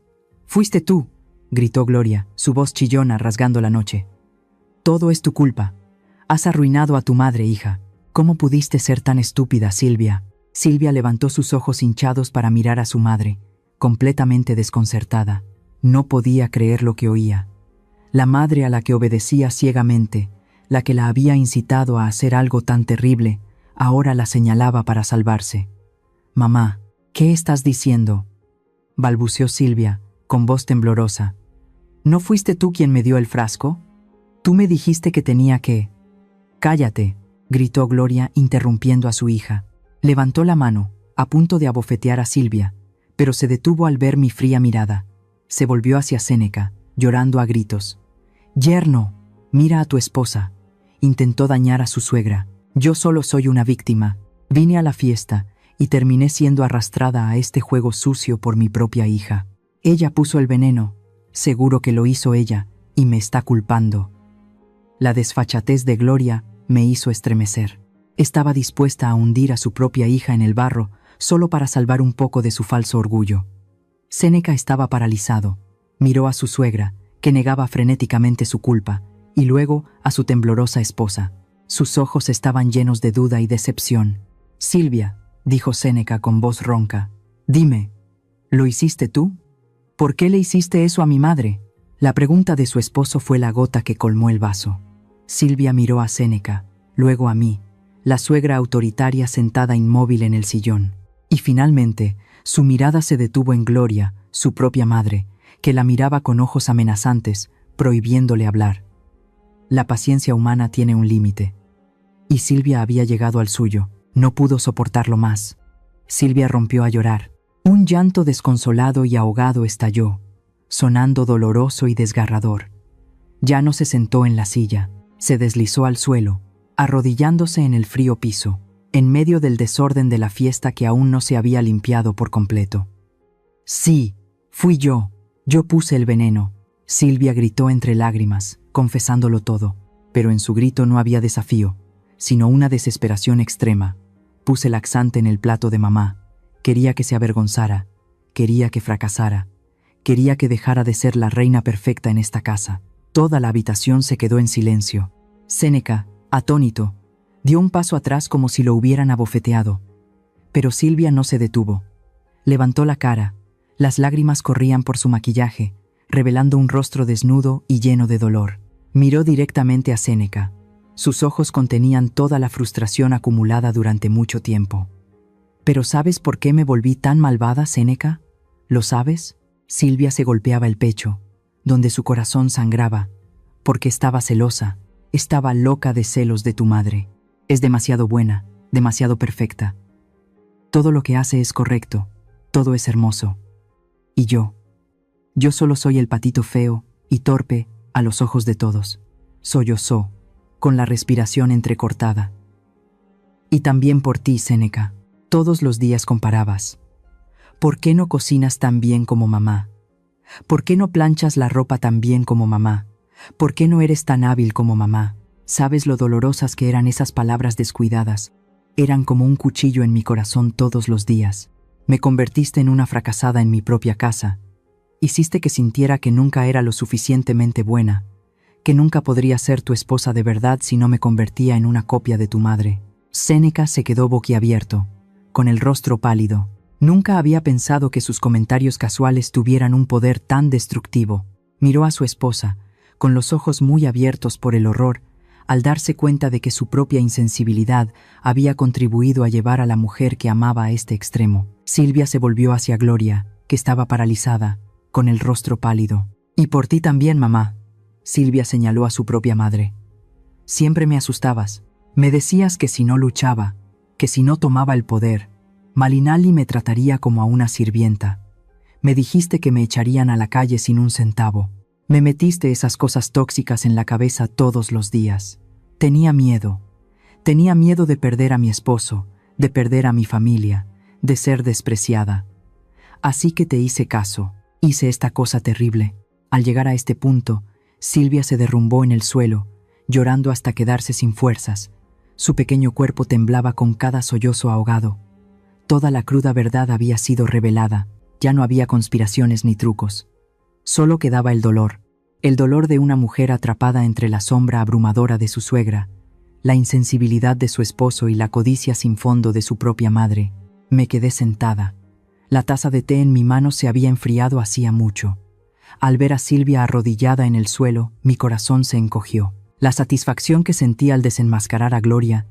¡Fuiste tú!, gritó Gloria, su voz chillona rasgando la noche. Todo es tu culpa. Has arruinado a tu madre, hija. ¿Cómo pudiste ser tan estúpida, Silvia? Silvia levantó sus ojos hinchados para mirar a su madre, completamente desconcertada. No podía creer lo que oía. La madre a la que obedecía ciegamente, la que la había incitado a hacer algo tan terrible, ahora la señalaba para salvarse. «Mamá, ¿qué estás diciendo?», balbuceó Silvia, con voz temblorosa. «¿No fuiste tú quien me dio el frasco? Tú me dijiste que tenía que...». «Cállate», gritó Gloria interrumpiendo a su hija. Levantó la mano, a punto de abofetear a Silvia, pero se detuvo al ver mi fría mirada. Se volvió hacia Séneca, llorando a gritos. «Yerno, mira a tu esposa. Intentó dañar a su suegra. Yo solo soy una víctima. Vine a la fiesta y terminé siendo arrastrada a este juego sucio por mi propia hija. Ella puso el veneno. Seguro que lo hizo ella y me está culpando». La desfachatez de Gloria me hizo estremecer. Estaba dispuesta a hundir a su propia hija en el barro solo para salvar un poco de su falso orgullo. Séneca estaba paralizado. Miró a su suegra, que negaba frenéticamente su culpa, y luego a su temblorosa esposa. Sus ojos estaban llenos de duda y decepción. «Silvia», dijo Séneca con voz ronca, «dime, ¿lo hiciste tú? ¿Por qué le hiciste eso a mi madre?». La pregunta de su esposo fue la gota que colmó el vaso. Silvia miró a Séneca, luego a mí, la suegra autoritaria sentada inmóvil en el sillón. Y finalmente, su mirada se detuvo en Gloria, su propia madre, que la miraba con ojos amenazantes, prohibiéndole hablar. La paciencia humana tiene un límite. Y Silvia había llegado al suyo. No pudo soportarlo más. Silvia rompió a llorar. Un llanto desconsolado y ahogado estalló, sonando doloroso y desgarrador. Ya no se sentó en la silla, se deslizó al suelo, arrodillándose en el frío piso, en medio del desorden de la fiesta que aún no se había limpiado por completo. «Sí, fui yo puse el veneno», Silvia gritó entre lágrimas, confesándolo todo, pero en su grito no había desafío, sino una desesperación extrema. Puse laxante en el plato de mamá. Quería que se avergonzara, quería que fracasara, quería que dejara de ser la reina perfecta en esta casa. Toda la habitación se quedó en silencio. Séneca, atónito, dio un paso atrás como si lo hubieran abofeteado. Pero Silvia no se detuvo. Levantó la cara, las lágrimas corrían por su maquillaje, revelando un rostro desnudo y lleno de dolor. Miró directamente a Séneca. Sus ojos contenían toda la frustración acumulada durante mucho tiempo. «¿Pero sabes por qué me volví tan malvada, Séneca? ¿Lo sabes?». Silvia se golpeaba el pecho, donde su corazón sangraba, porque estaba celosa, estaba loca de celos de tu madre. Es demasiado buena, demasiado perfecta. Todo lo que hace es correcto, todo es hermoso. Y yo solo soy el patito feo y torpe a los ojos de todos. Sollozó, con la respiración entrecortada. Y también por ti, Séneca. Todos los días comparabas. ¿Por qué no cocinas tan bien como mamá? ¿Por qué no planchas la ropa tan bien como mamá? ¿Por qué no eres tan hábil como mamá? ¿Sabes lo dolorosas que eran esas palabras descuidadas? Eran como un cuchillo en mi corazón todos los días. Me convertiste en una fracasada en mi propia casa. Hiciste que sintiera que nunca era lo suficientemente buena, que nunca podría ser tu esposa de verdad si no me convertía en una copia de tu madre. Séneca se quedó boquiabierto, con el rostro pálido. Nunca había pensado que sus comentarios casuales tuvieran un poder tan destructivo. Miró a su esposa, con los ojos muy abiertos por el horror, al darse cuenta de que su propia insensibilidad había contribuido a llevar a la mujer que amaba a este extremo. Silvia se volvió hacia Gloria, que estaba paralizada, con el rostro pálido. «Y por ti también, mamá», Silvia señaló a su propia madre. «Siempre me asustabas. Me decías que si no luchaba, que si no tomaba el poder, Malinali me trataría como a una sirvienta. Me dijiste que me echarían a la calle sin un centavo. Me metiste esas cosas tóxicas en la cabeza todos los días. Tenía miedo. Tenía miedo de perder a mi esposo, de perder a mi familia, de ser despreciada. Así que te hice caso. Hice esta cosa terrible». Al llegar a este punto, Silvia se derrumbó en el suelo, llorando hasta quedarse sin fuerzas. Su pequeño cuerpo temblaba con cada sollozo ahogado. Toda la cruda verdad había sido revelada. Ya no había conspiraciones ni trucos. Solo quedaba el dolor de una mujer atrapada entre la sombra abrumadora de su suegra, la insensibilidad de su esposo y la codicia sin fondo de su propia madre. Me quedé sentada. La taza de té en mi mano se había enfriado hacía mucho. Al ver a Silvia arrodillada en el suelo, mi corazón se encogió. La satisfacción que sentí al desenmascarar a Gloria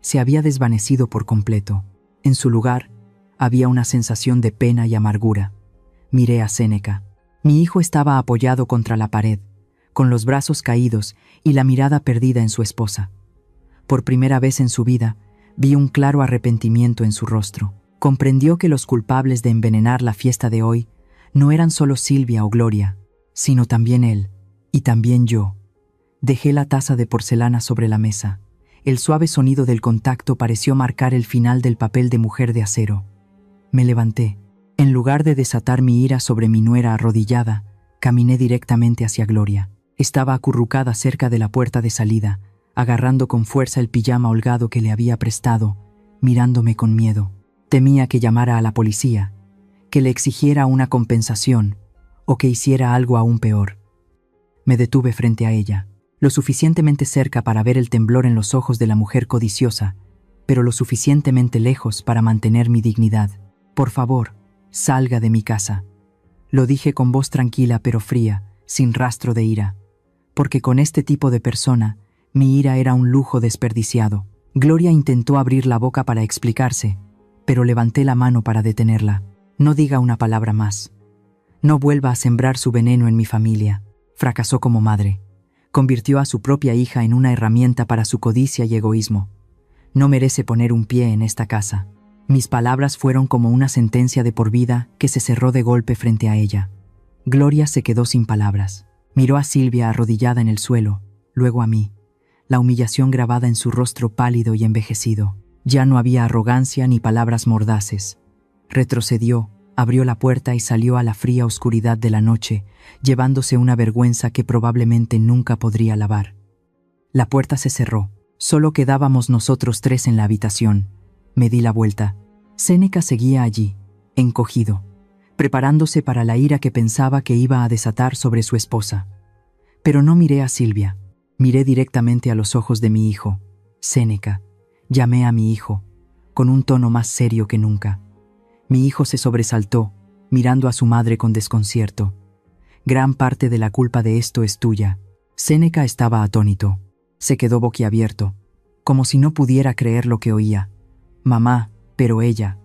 se había desvanecido por completo. En su lugar, había una sensación de pena y amargura. Miré a Séneca. Mi hijo estaba apoyado contra la pared, con los brazos caídos y la mirada perdida en su esposa. Por primera vez en su vida, vi un claro arrepentimiento en su rostro. Comprendió que los culpables de envenenar la fiesta de hoy no eran solo Silvia o Gloria, sino también él, y también yo. Dejé la taza de porcelana sobre la mesa. El suave sonido del contacto pareció marcar el final del papel de mujer de acero. Me levanté. En lugar de desatar mi ira sobre mi nuera arrodillada, caminé directamente hacia Gloria. Estaba acurrucada cerca de la puerta de salida, agarrando con fuerza el pijama holgado que le había prestado, mirándome con miedo. Temía que llamara a la policía, que le exigiera una compensación o que hiciera algo aún peor. Me detuve frente a ella, lo suficientemente cerca para ver el temblor en los ojos de la mujer codiciosa, pero lo suficientemente lejos para mantener mi dignidad. «Por favor, salga de mi casa», lo dije con voz tranquila pero fría, sin rastro de ira, porque con este tipo de persona, mi ira era un lujo desperdiciado. Gloria intentó abrir la boca para explicarse, pero levanté la mano para detenerla. «No diga una palabra más. No vuelva a sembrar su veneno en mi familia». Fracasó como madre. Convirtió a su propia hija en una herramienta para su codicia y egoísmo. No merece poner un pie en esta casa. Mis palabras fueron como una sentencia de por vida que se cerró de golpe frente a ella. Gloria se quedó sin palabras. Miró a Silvia arrodillada en el suelo, luego a mí, la humillación grabada en su rostro pálido y envejecido. Ya no había arrogancia ni palabras mordaces. Retrocedió, abrió la puerta y salió a la fría oscuridad de la noche, llevándose una vergüenza que probablemente nunca podría lavar. La puerta se cerró. Solo quedábamos nosotros tres en la habitación. Me di la vuelta. Séneca seguía allí, encogido, preparándose para la ira que pensaba que iba a desatar sobre su esposa. Pero no miré a Silvia. Miré directamente a los ojos de mi hijo. «Séneca», llamé a mi hijo, con un tono más serio que nunca. Mi hijo se sobresaltó, mirando a su madre con desconcierto. «Gran parte de la culpa de esto es tuya». Séneca estaba atónito. Se quedó boquiabierto, como si no pudiera creer lo que oía. «Mamá, pero ella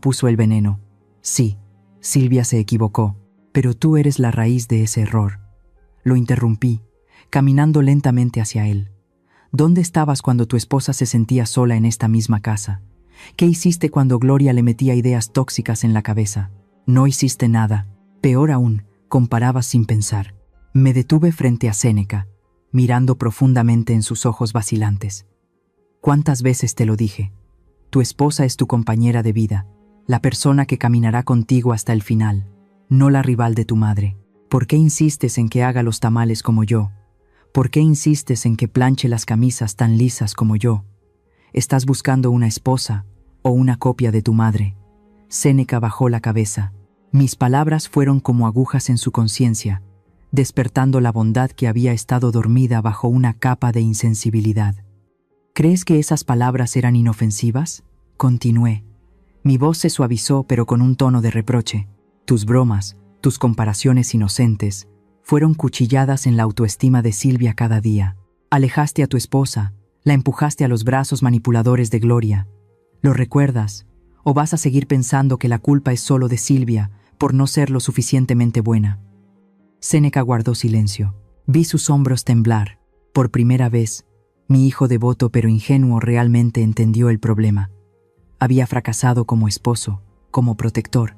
puso el veneno». «Sí, Silvia se equivocó, pero tú eres la raíz de ese error». Lo interrumpí, caminando lentamente hacia él. «¿Dónde estabas cuando tu esposa se sentía sola en esta misma casa? ¿Qué hiciste cuando Gloria le metía ideas tóxicas en la cabeza? No hiciste nada. Peor aún, comparabas sin pensar». Me detuve frente a Séneca, mirando profundamente en sus ojos vacilantes. «¿Cuántas veces te lo dije? Tu esposa es tu compañera de vida, la persona que caminará contigo hasta el final. no la rival de tu madre. ¿Por qué insistes en que haga los tamales como yo? ¿Por qué insistes en que planche las camisas tan lisas como yo? ¿Estás buscando una esposa o una copia de tu madre? Séneca bajó la cabeza. Mis palabras fueron como agujas en su conciencia, despertando la bondad que había estado dormida bajo una capa de insensibilidad. ¿Crees que esas palabras eran inofensivas? Continué. Mi voz se suavizó, pero con un tono de reproche. Tus bromas, tus comparaciones inocentes, fueron cuchilladas en la autoestima de Silvia cada día. Alejaste a tu esposa, la empujaste a los brazos manipuladores de Gloria. ¿Lo recuerdas? ¿O vas a seguir pensando que la culpa es solo de Silvia por no ser lo suficientemente buena? Séneca guardó silencio. Vi sus hombros temblar. Por primera vez, mi hijo devoto pero ingenuo realmente entendió el problema. Había fracasado como esposo, como protector.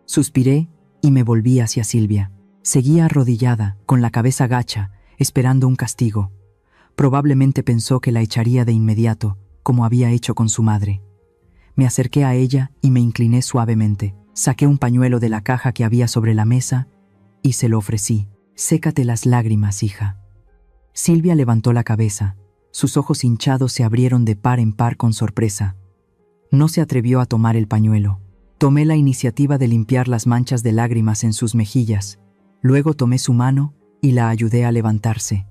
Suspiré y me volví hacia Silvia. Seguía arrodillada, con la cabeza gacha, esperando un castigo. Probablemente pensó que la echaría de inmediato, como había hecho con su madre. Me acerqué a ella y me incliné suavemente. Saqué un pañuelo de la caja que había sobre la mesa y se lo ofrecí. Sécate las lágrimas, hija. Silvia levantó la cabeza. Sus ojos hinchados se abrieron de par en par con sorpresa. No se atrevió a tomar el pañuelo. Tomé la iniciativa de limpiar las manchas de lágrimas en sus mejillas. Luego tomé su mano y la ayudé a levantarse.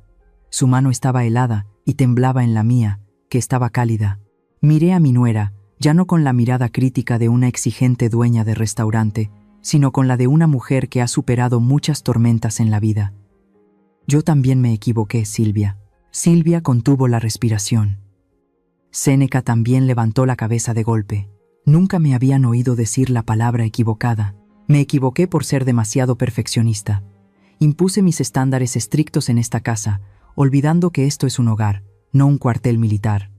Su mano estaba helada y temblaba en la mía, que estaba cálida. Miré a mi nuera, ya no con la mirada crítica de una exigente dueña de restaurante, sino con la de una mujer que ha superado muchas tormentas en la vida. Yo también me equivoqué, Silvia. Silvia contuvo la respiración. Séneca también levantó la cabeza de golpe. Nunca me habían oído decir la palabra equivocada. Me equivoqué por ser demasiado perfeccionista. Impuse mis estándares estrictos en esta casa, olvidando que esto es un hogar, no un cuartel militar.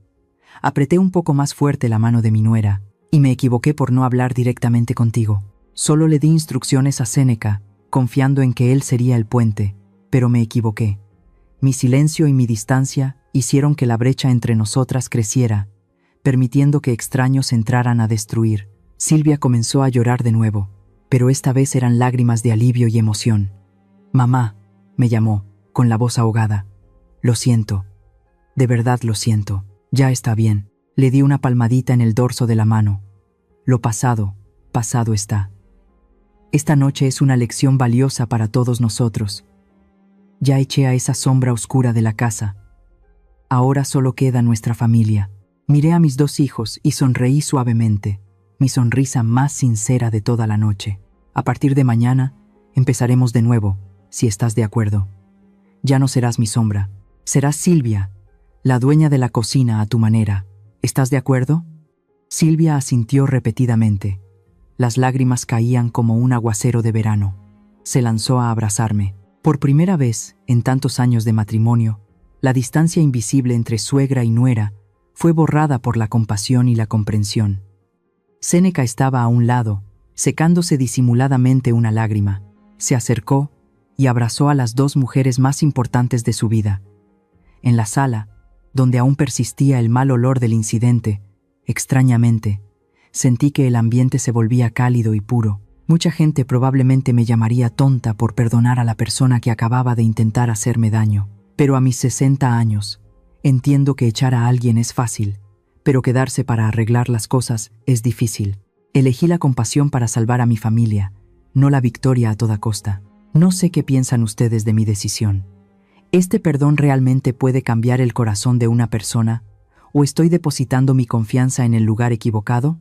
Apreté un poco más fuerte la mano de mi nuera, y me equivoqué por no hablar directamente contigo. Solo le di instrucciones a Séneca, confiando en que él sería el puente, pero me equivoqué. Mi silencio y mi distancia hicieron que la brecha entre nosotras creciera, permitiendo que extraños entraran a destruir. Silvia comenzó a llorar de nuevo, pero esta vez eran lágrimas de alivio y emoción. «Mamá», me llamó, con la voz ahogada. «Lo siento. De verdad lo siento. Ya está bien». Le di una palmadita en el dorso de la mano. «Lo pasado, pasado está. Esta noche es una lección valiosa para todos nosotros. Ya eché a esa sombra oscura de la casa. Ahora solo queda nuestra familia». Miré a mis 2 hijos y sonreí suavemente, mi sonrisa más sincera de toda la noche. «A partir de mañana, empezaremos de nuevo, si estás de acuerdo. Ya no serás mi sombra. Serás Silvia, la dueña de la cocina a tu manera. ¿Estás de acuerdo?» Silvia asintió repetidamente. Las lágrimas caían como un aguacero de verano. Se lanzó a abrazarme. Por primera vez, en tantos años de matrimonio, la distancia invisible entre suegra y nuera fue borrada por la compasión y la comprensión. Séneca estaba a un lado, secándose disimuladamente una lágrima. Se acercó y abrazó a las 2 mujeres más importantes de su vida. En la sala, donde aún persistía el mal olor del incidente, extrañamente, sentí que el ambiente se volvía cálido y puro. Mucha gente probablemente me llamaría tonta por perdonar a la persona que acababa de intentar hacerme daño. Pero a mis 60 años, entiendo que echar a alguien es fácil, pero quedarse para arreglar las cosas es difícil. Elegí la compasión para salvar a mi familia, no la victoria a toda costa. No sé qué piensan ustedes de mi decisión. ¿Este perdón realmente puede cambiar el corazón de una persona? ¿O estoy depositando mi confianza en el lugar equivocado?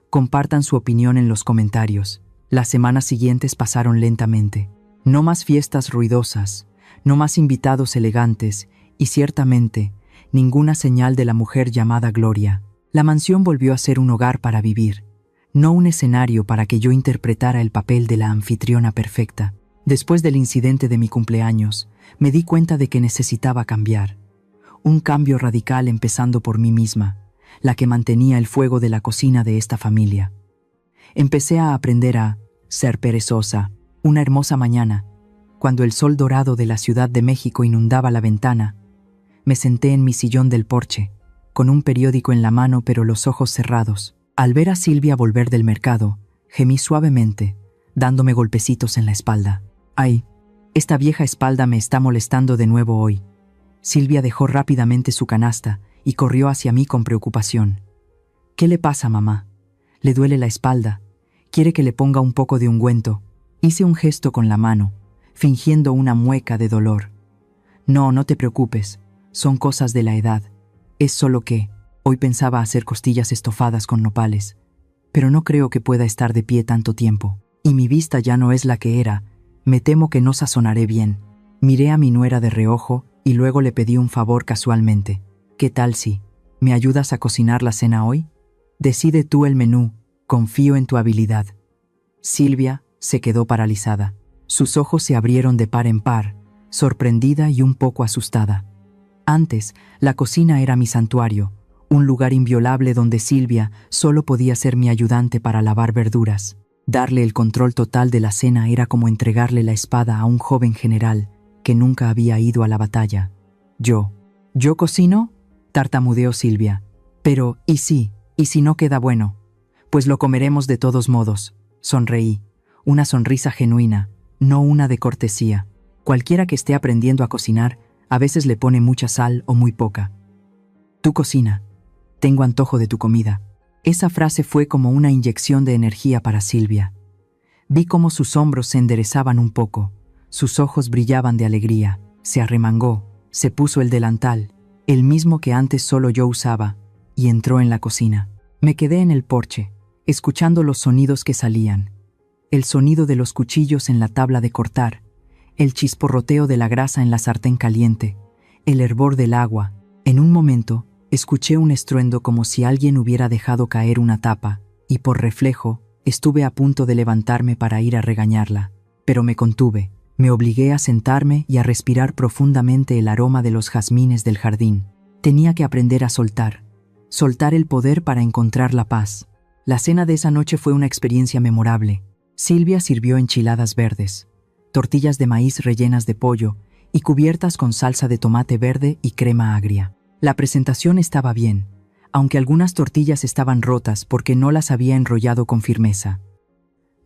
Compartan su opinión en los comentarios. Las semanas siguientes pasaron lentamente. No más fiestas ruidosas, no más invitados elegantes y ciertamente ninguna señal de la mujer llamada Gloria. La mansión volvió a ser un hogar para vivir, no un escenario para que yo interpretara el papel de la anfitriona perfecta. Después del incidente de mi cumpleaños, me di cuenta de que necesitaba cambiar. Un cambio radical empezando por mí misma, la que mantenía el fuego de la cocina de esta familia. Empecé a aprender a ser perezosa. Una hermosa mañana, cuando el sol dorado de la Ciudad de México inundaba la ventana, me senté en mi sillón del porche, con un periódico en la mano pero los ojos cerrados. Al ver a Silvia volver del mercado, gemí suavemente, dándome golpecitos en la espalda. «Ay, esta vieja espalda me está molestando de nuevo hoy». Silvia dejó rápidamente su canasta y corrió hacia mí con preocupación. «¿Qué le pasa, mamá? ¿Le duele la espalda? ¿Quiere que le ponga un poco de ungüento?» Hice un gesto con la mano, fingiendo una mueca de dolor. «No, no te preocupes, son cosas de la edad. Es solo que hoy pensaba hacer costillas estofadas con nopales, pero no creo que pueda estar de pie tanto tiempo, y mi vista ya no es la que era. Me temo que no sazonaré bien». Miré a mi nuera de reojo y luego le pedí un favor casualmente. «¿Qué tal si me ayudas a cocinar la cena hoy? Decide tú el menú, confío en tu habilidad». Silvia se quedó paralizada. Sus ojos se abrieron de par en par, sorprendida y un poco asustada. Antes, la cocina era mi santuario, un lugar inviolable donde Silvia solo podía ser mi ayudante para lavar verduras. Darle el control total de la cena era como entregarle la espada a un joven general que nunca había ido a la batalla. ¿Yo cocino?», tartamudeó Silvia. «Pero, ¿y si no queda bueno? Pues lo comeremos de todos modos». Sonreí, una sonrisa genuina, no una de cortesía. Cualquiera que esté aprendiendo a cocinar, a veces le pone mucha sal o muy poca. «Tú cocina. Tengo antojo de tu comida». Esa frase fue como una inyección de energía para Silvia. Vi cómo sus hombros se enderezaban un poco, sus ojos brillaban de alegría, se arremangó, se puso el delantal, el mismo que antes solo yo usaba, y entró en la cocina. Me quedé en el porche, escuchando los sonidos que salían. El sonido de los cuchillos en la tabla de cortar, el chisporroteo de la grasa en la sartén caliente, el hervor del agua. En un momento, escuché un estruendo como si alguien hubiera dejado caer una tapa, y por reflejo, estuve a punto de levantarme para ir a regañarla. Pero me contuve, me obligué a sentarme y a respirar profundamente el aroma de los jazmines del jardín. Tenía que aprender a soltar el poder para encontrar la paz. La cena de esa noche fue una experiencia memorable. Silvia sirvió enchiladas verdes, tortillas de maíz rellenas de pollo y cubiertas con salsa de tomate verde y crema agria. La presentación estaba bien, aunque algunas tortillas estaban rotas porque no las había enrollado con firmeza.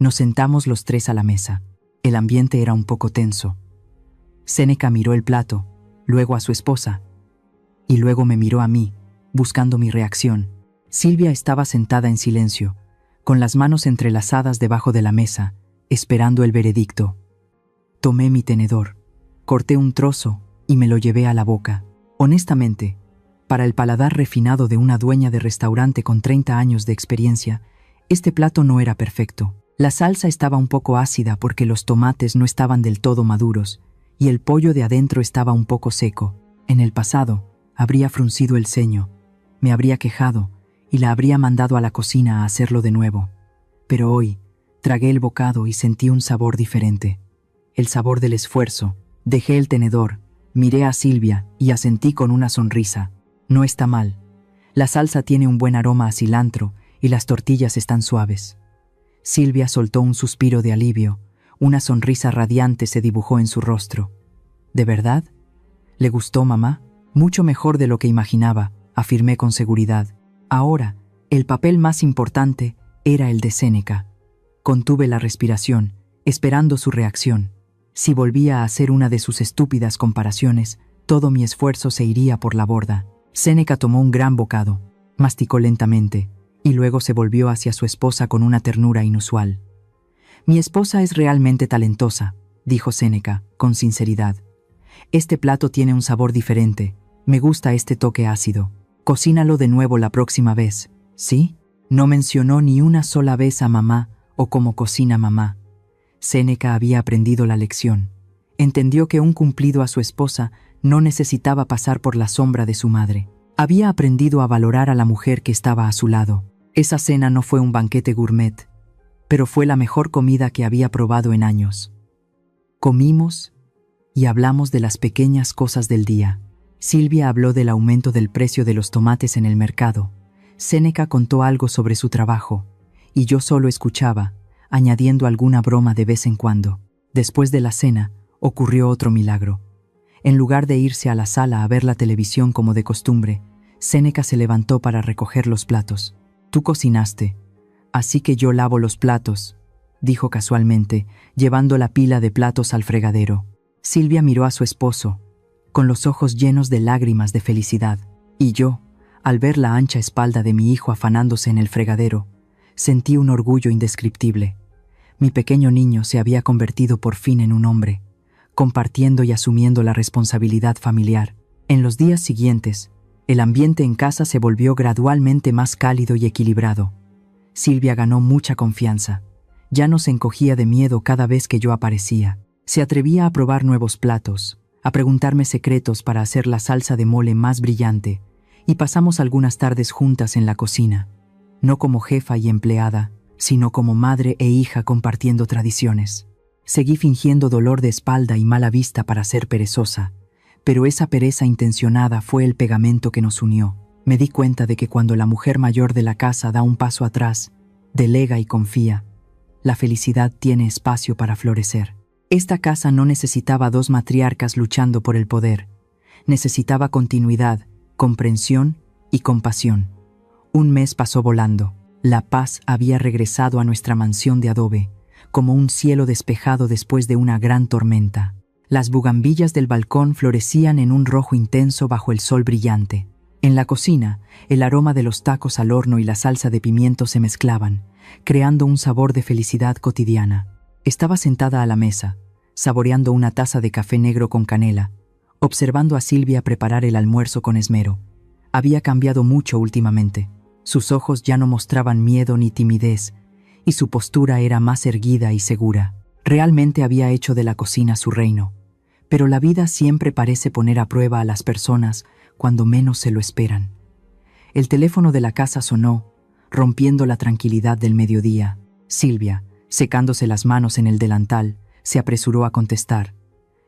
Nos sentamos los tres a la mesa. El ambiente era un poco tenso. Séneca miró el plato, luego a su esposa, y luego me miró a mí, buscando mi reacción. Silvia estaba sentada en silencio, con las manos entrelazadas debajo de la mesa, esperando el veredicto. Tomé mi tenedor, corté un trozo y me lo llevé a la boca. Honestamente, para el paladar refinado de una dueña de restaurante con 30 años de experiencia, este plato no era perfecto. La salsa estaba un poco ácida porque los tomates no estaban del todo maduros y el pollo de adentro estaba un poco seco. En el pasado, habría fruncido el ceño, me habría quejado y la habría mandado a la cocina a hacerlo de nuevo. Pero hoy, tragué el bocado y sentí un sabor diferente. El sabor del esfuerzo. Dejé el tenedor, miré a Silvia y asentí con una sonrisa. No está mal. La salsa tiene un buen aroma a cilantro y las tortillas están suaves. Silvia soltó un suspiro de alivio. Una sonrisa radiante se dibujó en su rostro. ¿De verdad? ¿Le gustó, mamá? Mucho mejor de lo que imaginaba, afirmé con seguridad. Ahora, el papel más importante era el de Séneca. Contuve la respiración, esperando su reacción. Si volvía a hacer una de sus estúpidas comparaciones, todo mi esfuerzo se iría por la borda. Séneca tomó un gran bocado, masticó lentamente, y luego se volvió hacia su esposa con una ternura inusual. «Mi esposa es realmente talentosa», dijo Séneca, con sinceridad. «Este plato tiene un sabor diferente. Me gusta este toque ácido. Cocínalo de nuevo la próxima vez, ¿sí?» No mencionó ni una sola vez a mamá o cómo cocina mamá. Séneca había aprendido la lección. Entendió que un cumplido a su esposa no necesitaba pasar por la sombra de su madre. Había aprendido a valorar a la mujer que estaba a su lado. Esa cena no fue un banquete gourmet, pero fue la mejor comida que había probado en años. Comimos y hablamos de las pequeñas cosas del día. Silvia habló del aumento del precio de los tomates en el mercado. Séneca contó algo sobre su trabajo, y yo solo escuchaba, añadiendo alguna broma de vez en cuando. Después de la cena, ocurrió otro milagro. En lugar de irse a la sala a ver la televisión como de costumbre, Séneca se levantó para recoger los platos. «Tú cocinaste, así que yo lavo los platos», dijo casualmente, llevando la pila de platos al fregadero. Silvia miró a su esposo, con los ojos llenos de lágrimas de felicidad, y yo, al ver la ancha espalda de mi hijo afanándose en el fregadero, sentí un orgullo indescriptible. Mi pequeño niño se había convertido por fin en un hombre, compartiendo y asumiendo la responsabilidad familiar. En los días siguientes, el ambiente en casa se volvió gradualmente más cálido y equilibrado. Silvia ganó mucha confianza. Ya no se encogía de miedo cada vez que yo aparecía. Se atrevía a probar nuevos platos, a preguntarme secretos para hacer la salsa de mole más brillante, y pasamos algunas tardes juntas en la cocina, no como jefa y empleada, sino como madre e hija compartiendo tradiciones. Seguí fingiendo dolor de espalda y mala vista para ser perezosa, pero esa pereza intencionada fue el pegamento que nos unió. Me di cuenta de que cuando la mujer mayor de la casa da un paso atrás, delega y confía, la felicidad tiene espacio para florecer. Esta casa no necesitaba dos matriarcas luchando por el poder. Necesitaba continuidad, comprensión y compasión. Un mes pasó volando. La paz había regresado a nuestra mansión de adobe, como un cielo despejado después de una gran tormenta. Las bugambillas del balcón florecían en un rojo intenso bajo el sol brillante. En la cocina, el aroma de los tacos al horno y la salsa de pimiento se mezclaban, creando un sabor de felicidad cotidiana. Estaba sentada a la mesa, saboreando una taza de café negro con canela, observando a Silvia preparar el almuerzo con esmero. Había cambiado mucho últimamente. Sus ojos ya no mostraban miedo ni timidez, y su postura era más erguida y segura. Realmente había hecho de la cocina su reino. Pero la vida siempre parece poner a prueba a las personas cuando menos se lo esperan. El teléfono de la casa sonó, rompiendo la tranquilidad del mediodía. Silvia, secándose las manos en el delantal, se apresuró a contestar.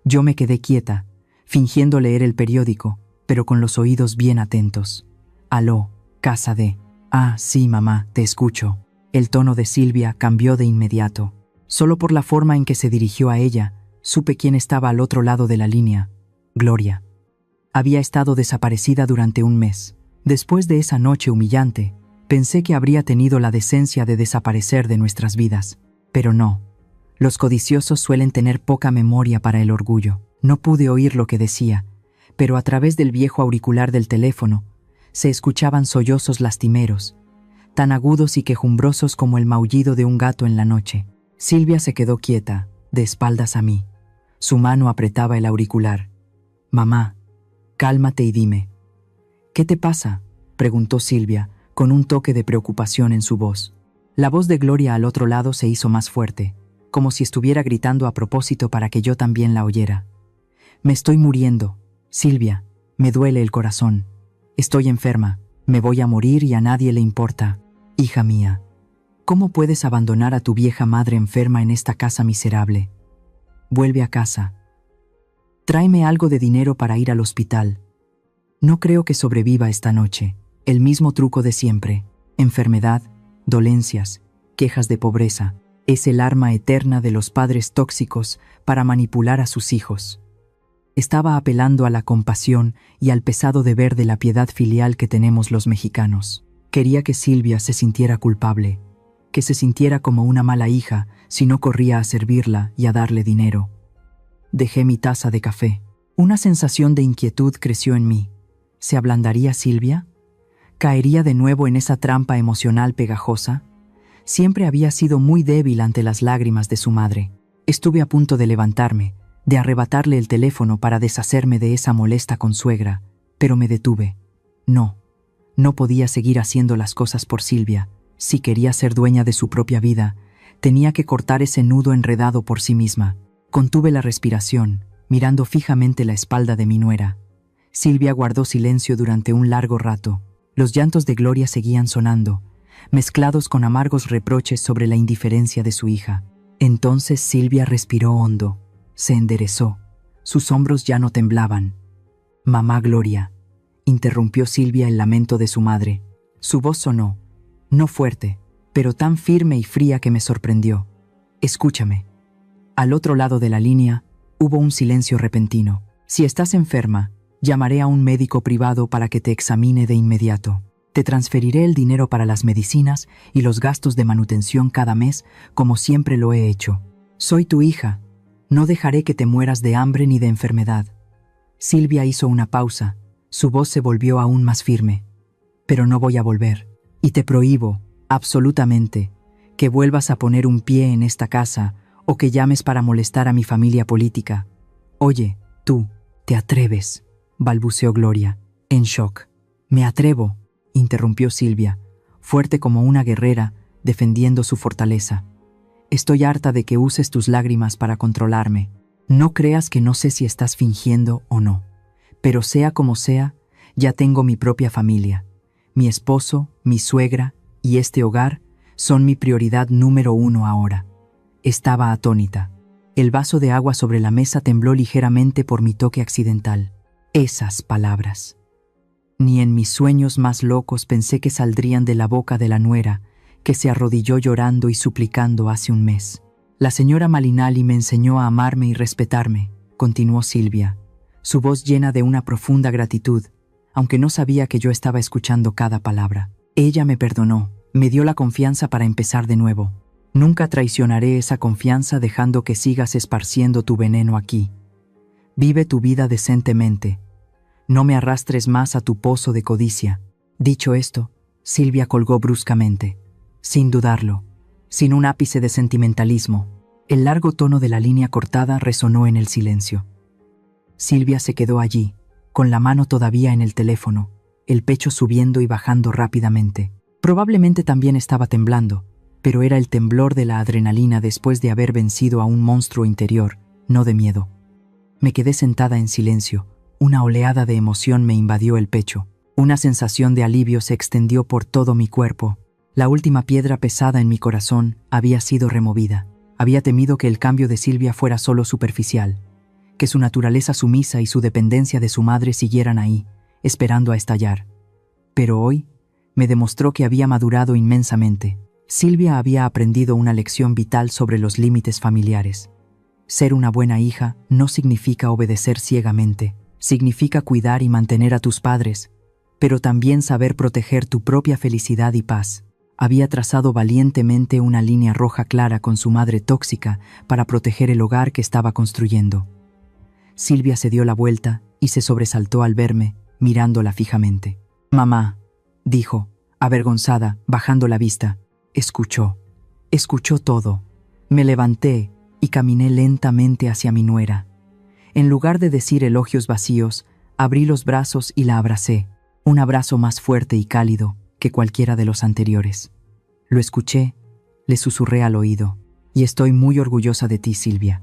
Yo me quedé quieta, fingiendo leer el periódico, pero con los oídos bien atentos. Aló, casa de... Ah, sí, mamá, te escucho. El tono de Silvia cambió de inmediato. Solo por la forma en que se dirigió a ella, supe quién estaba al otro lado de la línea. Gloria. Había estado desaparecida durante un mes. Después de esa noche humillante, pensé que habría tenido la decencia de desaparecer de nuestras vidas. Pero no. Los codiciosos suelen tener poca memoria para el orgullo. No pude oír lo que decía, pero a través del viejo auricular del teléfono se escuchaban sollozos lastimeros, tan agudos y quejumbrosos como el maullido de un gato en la noche. Silvia se quedó quieta, de espaldas a mí. Su mano apretaba el auricular. Mamá, cálmate y dime. ¿Qué te pasa?, preguntó Silvia, con un toque de preocupación en su voz. La voz de Gloria al otro lado se hizo más fuerte, como si estuviera gritando a propósito para que yo también la oyera. Me estoy muriendo, Silvia, me duele el corazón. Estoy enferma, me voy a morir y a nadie le importa. Hija mía, ¿cómo puedes abandonar a tu vieja madre enferma en esta casa miserable? Vuelve a casa. Tráeme algo de dinero para ir al hospital. No creo que sobreviva esta noche. El mismo truco de siempre. Enfermedad, dolencias, quejas de pobreza. Es el arma eterna de los padres tóxicos para manipular a sus hijos. Estaba apelando a la compasión y al pesado deber de la piedad filial que tenemos los mexicanos. Quería que Silvia se sintiera culpable, que se sintiera como una mala hija si no corría a servirla y a darle dinero. Dejé mi taza de café. Una sensación de inquietud creció en mí. ¿Se ablandaría Silvia? ¿Caería de nuevo en esa trampa emocional pegajosa? Siempre había sido muy débil ante las lágrimas de su madre. Estuve a punto de levantarme, de arrebatarle el teléfono para deshacerme de esa molesta consuegra, pero me detuve. No podía seguir haciendo las cosas por Silvia. Si quería ser dueña de su propia vida, tenía que cortar ese nudo enredado por sí misma. Contuve la respiración, mirando fijamente la espalda de mi nuera. Silvia guardó silencio durante un largo rato. Los llantos de Gloria seguían sonando, mezclados con amargos reproches sobre la indiferencia de su hija. Entonces Silvia respiró hondo. Se enderezó. Sus hombros ya no temblaban. «Mamá Gloria», interrumpió Silvia el lamento de su madre. Su voz sonó, no fuerte, pero tan firme y fría que me sorprendió. «Escúchame». Al otro lado de la línea, hubo un silencio repentino. «Si estás enferma, llamaré a un médico privado para que te examine de inmediato. Te transferiré el dinero para las medicinas y los gastos de manutención cada mes, como siempre lo he hecho. Soy tu hija. No dejaré que te mueras de hambre ni de enfermedad. Silvia hizo una pausa. Su voz se volvió aún más firme. Pero no voy a volver. Y te prohíbo, absolutamente, que vuelvas a poner un pie en esta casa o que llames para molestar a mi familia política. Oye, tú, ¿te atreves?, balbuceó Gloria, en shock. Me atrevo, interrumpió Silvia, fuerte como una guerrera, defendiendo su fortaleza. Estoy harta de que uses tus lágrimas para controlarme. No creas que no sé si estás fingiendo o no. Pero sea como sea, ya tengo mi propia familia. Mi esposo, mi suegra y este hogar son mi prioridad número 1 ahora. Estaba atónita. El vaso de agua sobre la mesa tembló ligeramente por mi toque accidental. Esas palabras. Ni en mis sueños más locos pensé que saldrían de la boca de la nuera, que se arrodilló llorando y suplicando hace un mes. La señora Malinali me enseñó a amarme y respetarme, continuó Silvia, su voz llena de una profunda gratitud, aunque no sabía que yo estaba escuchando cada palabra. Ella me perdonó, me dio la confianza para empezar de nuevo. Nunca traicionaré esa confianza dejando que sigas esparciendo tu veneno aquí. Vive tu vida decentemente. No me arrastres más a tu pozo de codicia. Dicho esto, Silvia colgó bruscamente, sin dudarlo, sin un ápice de sentimentalismo. El largo tono de la línea cortada resonó en el silencio. Silvia se quedó allí, con la mano todavía en el teléfono, el pecho subiendo y bajando rápidamente. Probablemente también estaba temblando, pero era el temblor de la adrenalina después de haber vencido a un monstruo interior, no de miedo. Me quedé sentada en silencio. Una oleada de emoción me invadió el pecho. Una sensación de alivio se extendió por todo mi cuerpo. La última piedra pesada en mi corazón había sido removida. Había temido que el cambio de Silvia fuera solo superficial, que su naturaleza sumisa y su dependencia de su madre siguieran ahí, esperando a estallar. Pero hoy me demostró que había madurado inmensamente. Silvia había aprendido una lección vital sobre los límites familiares. Ser una buena hija no significa obedecer ciegamente. Significa cuidar y mantener a tus padres, pero también saber proteger tu propia felicidad y paz. Había trazado valientemente una línea roja clara con su madre tóxica para proteger el hogar que estaba construyendo. Silvia se dio la vuelta y se sobresaltó al verme, mirándola fijamente. «Mamá», dijo, avergonzada, bajando la vista. Escuchó todo. Me levanté y caminé lentamente hacia mi nuera. En lugar de decir elogios vacíos, abrí los brazos y la abracé, un abrazo más fuerte y cálido que cualquiera de los anteriores. Lo escuché, le susurré al oído, y estoy muy orgullosa de ti, Silvia.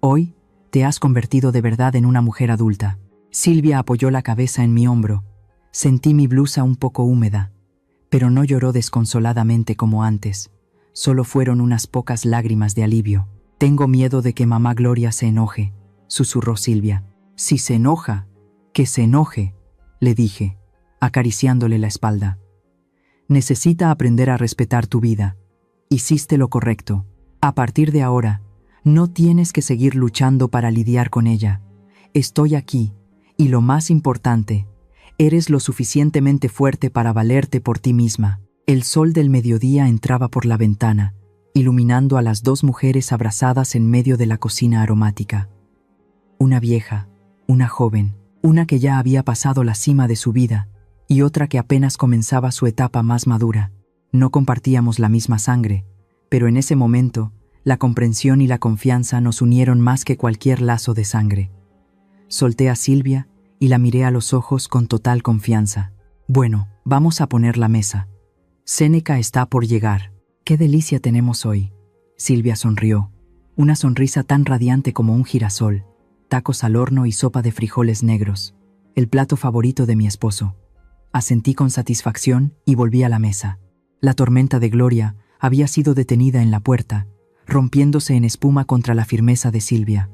Hoy te has convertido de verdad en una mujer adulta. Silvia apoyó la cabeza en mi hombro. Sentí mi blusa un poco húmeda, pero no lloró desconsoladamente como antes. Solo fueron unas pocas lágrimas de alivio. Tengo miedo de que mamá Gloria se enoje, susurró Silvia. Si se enoja, que se enoje, le dije, acariciándole la espalda. Necesita aprender a respetar tu vida. Hiciste lo correcto. A partir de ahora, no tienes que seguir luchando para lidiar con ella. Estoy aquí, y lo más importante, eres lo suficientemente fuerte para valerte por ti misma. El sol del mediodía entraba por la ventana, iluminando a las dos mujeres abrazadas en medio de la cocina aromática. Una vieja, una joven, una que ya había pasado la cima de su vida y otra que apenas comenzaba su etapa más madura. No compartíamos la misma sangre, pero en ese momento, la comprensión y la confianza nos unieron más que cualquier lazo de sangre. Solté a Silvia y la miré a los ojos con total confianza. Bueno, vamos a poner la mesa. Séneca está por llegar. ¡Qué delicia tenemos hoy! Silvia sonrió, una sonrisa tan radiante como un girasol. Tacos al horno y sopa de frijoles negros, el plato favorito de mi esposo. Asentí con satisfacción y volví a la mesa. La tormenta de Gloria había sido detenida en la puerta, rompiéndose en espuma contra la firmeza de Silvia.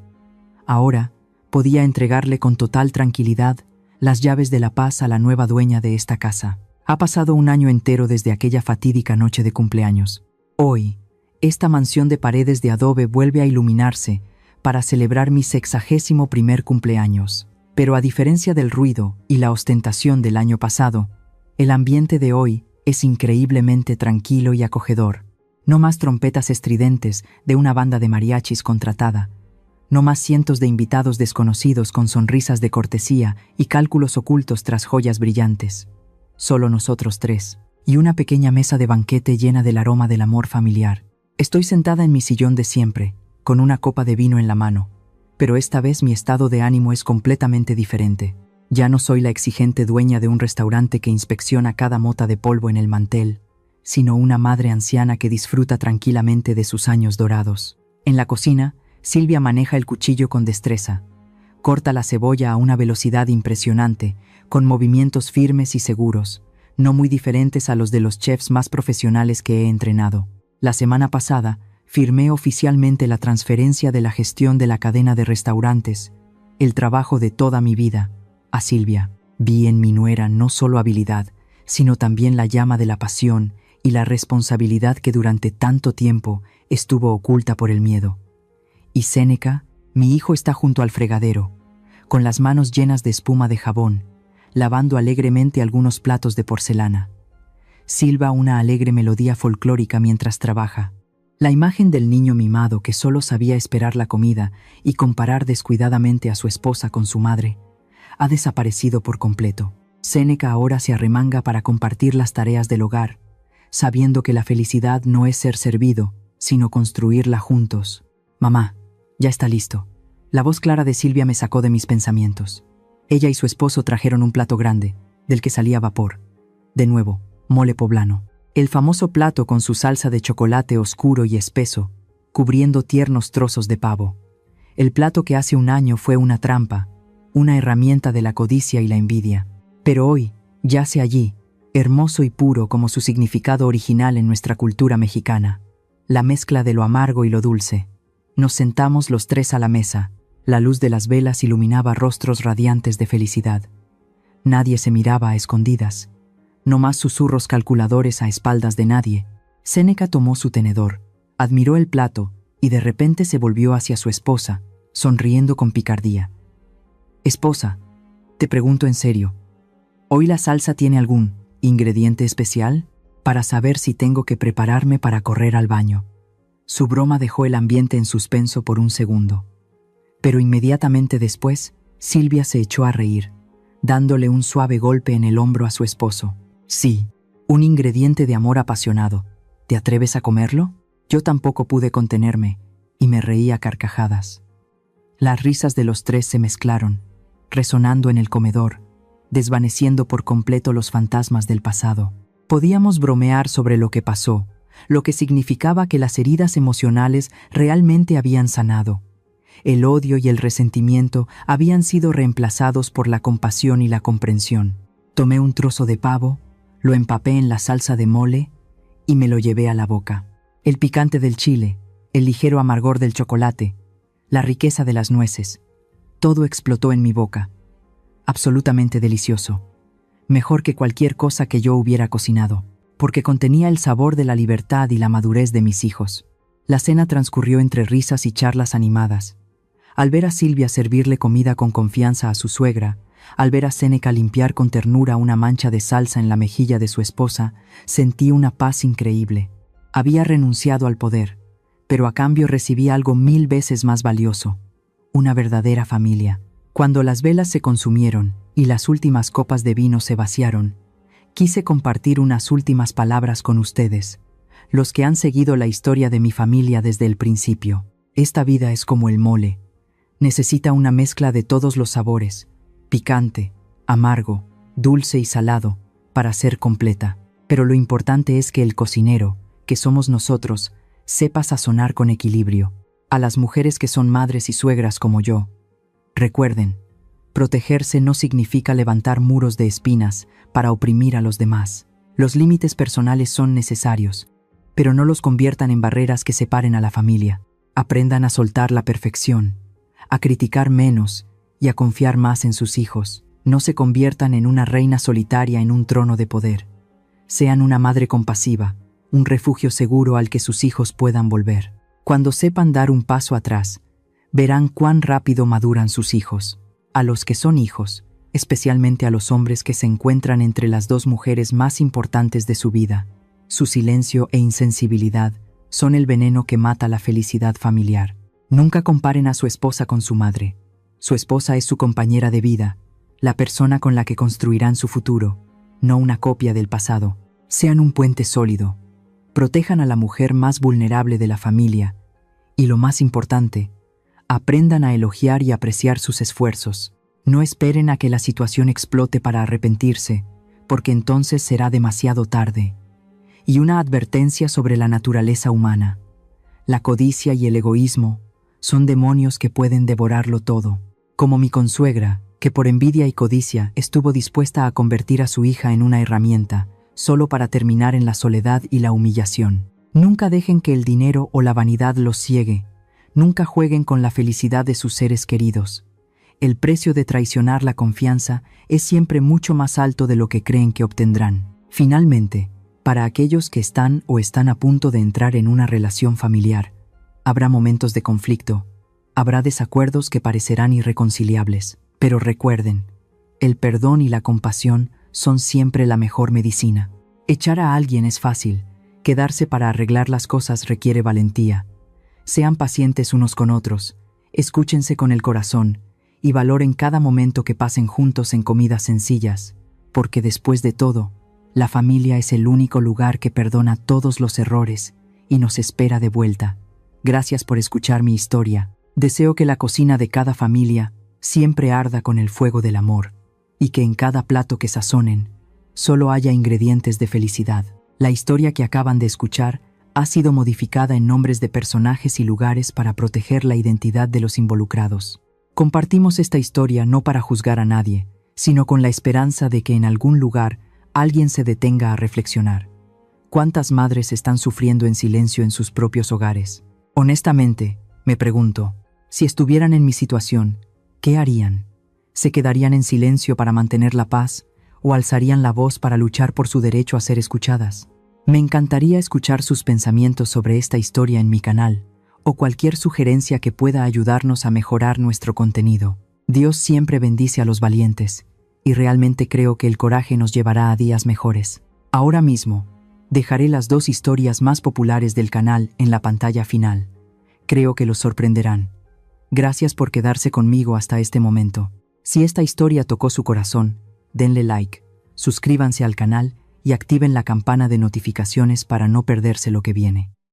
Ahora podía entregarle con total tranquilidad las llaves de la paz a la nueva dueña de esta casa. Ha pasado un año entero desde aquella fatídica noche de cumpleaños. Hoy, esta mansión de paredes de adobe vuelve a iluminarse para celebrar mi 61º cumpleaños. Pero a diferencia del ruido y la ostentación del año pasado, El ambiente de hoy es increíblemente tranquilo y acogedor. No más trompetas estridentes de una banda de mariachis contratada. No más cientos de invitados desconocidos con sonrisas de cortesía y cálculos ocultos tras joyas brillantes. Solo nosotros tres, y una pequeña mesa de banquete llena del aroma del amor familiar. Estoy sentada en mi sillón de siempre, con una copa de vino en la mano, pero esta vez mi estado de ánimo es completamente diferente. Ya no soy la exigente dueña de un restaurante que inspecciona cada mota de polvo en el mantel, sino una madre anciana que disfruta tranquilamente de sus años dorados. En la cocina, Silvia maneja el cuchillo con destreza. Corta la cebolla a una velocidad impresionante, con movimientos firmes y seguros, no muy diferentes a los de los chefs más profesionales que he entrenado. La semana pasada, firmé oficialmente la transferencia de la gestión de la cadena de restaurantes, el trabajo de toda mi vida, a Silvia. Vi en mi nuera no solo habilidad, sino también la llama de la pasión y la responsabilidad que durante tanto tiempo estuvo oculta por el miedo. Y Séneca, mi hijo, está junto al fregadero, con las manos llenas de espuma de jabón, lavando alegremente algunos platos de porcelana. Silba una alegre melodía folclórica mientras trabaja. La imagen del niño mimado que solo sabía esperar la comida y comparar descuidadamente a su esposa con su madre, ha desaparecido por completo. Séneca ahora se arremanga para compartir las tareas del hogar, sabiendo que la felicidad no es ser servido, sino construirla juntos. «Mamá, ya está listo». La voz clara de Silvia me sacó de mis pensamientos. Ella y su esposo trajeron un plato grande, del que salía vapor. De nuevo, mole poblano. El famoso plato con su salsa de chocolate oscuro y espeso, cubriendo tiernos trozos de pavo. El plato que hace un año fue una trampa, una herramienta de la codicia y la envidia. Pero hoy yace allí, hermoso y puro como su significado original en nuestra cultura mexicana. La mezcla de lo amargo y lo dulce. Nos sentamos los tres a la mesa. La luz de las velas iluminaba rostros radiantes de felicidad. Nadie se miraba a escondidas. No más susurros calculadores a espaldas de nadie. Séneca tomó su tenedor, admiró el plato y de repente se volvió hacia su esposa, sonriendo con picardía. «Esposa, te pregunto en serio, ¿hoy la salsa tiene algún ingrediente especial? Para saber si tengo que prepararme para correr al baño». Su broma dejó el ambiente en suspenso por un segundo. Pero inmediatamente después, Silvia se echó a reír, dándole un suave golpe en el hombro a su esposo. «Sí, un ingrediente de amor apasionado. ¿Te atreves a comerlo?». Yo tampoco pude contenerme y me reí a carcajadas. Las risas de los tres se mezclaron, resonando en el comedor, desvaneciendo por completo los fantasmas del pasado. Podíamos bromear sobre lo que pasó, lo que significaba que las heridas emocionales realmente habían sanado. El odio y el resentimiento habían sido reemplazados por la compasión y la comprensión. Tomé un trozo de pavo, lo empapé en la salsa de mole y me lo llevé a la boca. El picante del chile, el ligero amargor del chocolate, la riqueza de las nueces, todo explotó en mi boca. Absolutamente delicioso. Mejor que cualquier cosa que yo hubiera cocinado, porque contenía el sabor de la libertad y la madurez de mis hijos. La cena transcurrió entre risas y charlas animadas. Al ver a Silvia servirle comida con confianza a su suegra, al ver a Séneca limpiar con ternura una mancha de salsa en la mejilla de su esposa, sentí una paz increíble. Había renunciado al poder, pero a cambio recibí algo 1000 veces más valioso: una verdadera familia. Cuando las velas se consumieron y las últimas copas de vino se vaciaron, quise compartir unas últimas palabras con ustedes, los que han seguido la historia de mi familia desde el principio. Esta vida es como el mole. Necesita una mezcla de todos los sabores, picante, amargo, dulce y salado, para ser completa. Pero lo importante es que el cocinero, que somos nosotros, sepa sazonar con equilibrio. A las mujeres que son madres y suegras como yo, recuerden, protegerse no significa levantar muros de espinas para oprimir a los demás. Los límites personales son necesarios, pero no los conviertan en barreras que separen a la familia. Aprendan a soltar la perfección, a criticar menos y a confiar más en sus hijos. No se conviertan en una reina solitaria en un trono de poder. Sean una madre compasiva, un refugio seguro al que sus hijos puedan volver. Cuando sepan dar un paso atrás, verán cuán rápido maduran sus hijos. A los que son hijos, especialmente a los hombres que se encuentran entre las dos mujeres más importantes de su vida. Su silencio e insensibilidad son el veneno que mata la felicidad familiar. Nunca comparen a su esposa con su madre. Su esposa es su compañera de vida, la persona con la que construirán su futuro, no una copia del pasado. Sean un puente sólido. Protejan a la mujer más vulnerable de la familia. Y lo más importante, aprendan a elogiar y apreciar sus esfuerzos. No esperen a que la situación explote para arrepentirse, porque entonces será demasiado tarde. Y una advertencia sobre la naturaleza humana. La codicia y el egoísmo son demonios que pueden devorarlo todo. Como mi consuegra, que por envidia y codicia estuvo dispuesta a convertir a su hija en una herramienta, solo para terminar en la soledad y la humillación. Nunca dejen que el dinero o la vanidad los ciegue. Nunca jueguen con la felicidad de sus seres queridos. El precio de traicionar la confianza es siempre mucho más alto de lo que creen que obtendrán. Finalmente, para aquellos que están o están a punto de entrar en una relación familiar, habrá momentos de conflicto, habrá desacuerdos que parecerán irreconciliables, pero recuerden, el perdón y la compasión son siempre la mejor medicina. Echar a alguien es fácil, quedarse para arreglar las cosas requiere valentía. Sean pacientes unos con otros, escúchense con el corazón y valoren cada momento que pasen juntos en comidas sencillas, porque después de todo, la familia es el único lugar que perdona todos los errores y nos espera de vuelta. Gracias por escuchar mi historia. Deseo que la cocina de cada familia siempre arda con el fuego del amor y que en cada plato que sazonen solo haya ingredientes de felicidad. La historia que acaban de escuchar ha sido modificada en nombres de personajes y lugares para proteger la identidad de los involucrados. Compartimos esta historia no para juzgar a nadie, sino con la esperanza de que en algún lugar alguien se detenga a reflexionar. ¿Cuántas madres están sufriendo en silencio en sus propios hogares? Honestamente, me pregunto, si estuvieran en mi situación, ¿qué harían? ¿Se quedarían en silencio para mantener la paz o alzarían la voz para luchar por su derecho a ser escuchadas? Me encantaría escuchar sus pensamientos sobre esta historia en mi canal o cualquier sugerencia que pueda ayudarnos a mejorar nuestro contenido. Dios siempre bendice a los valientes y realmente creo que el coraje nos llevará a días mejores. Ahora mismo, dejaré las dos historias más populares del canal en la pantalla final. Creo que los sorprenderán. Gracias por quedarse conmigo hasta este momento. Si esta historia tocó su corazón, denle like, suscríbanse al canal y activen la campana de notificaciones para no perderse lo que viene.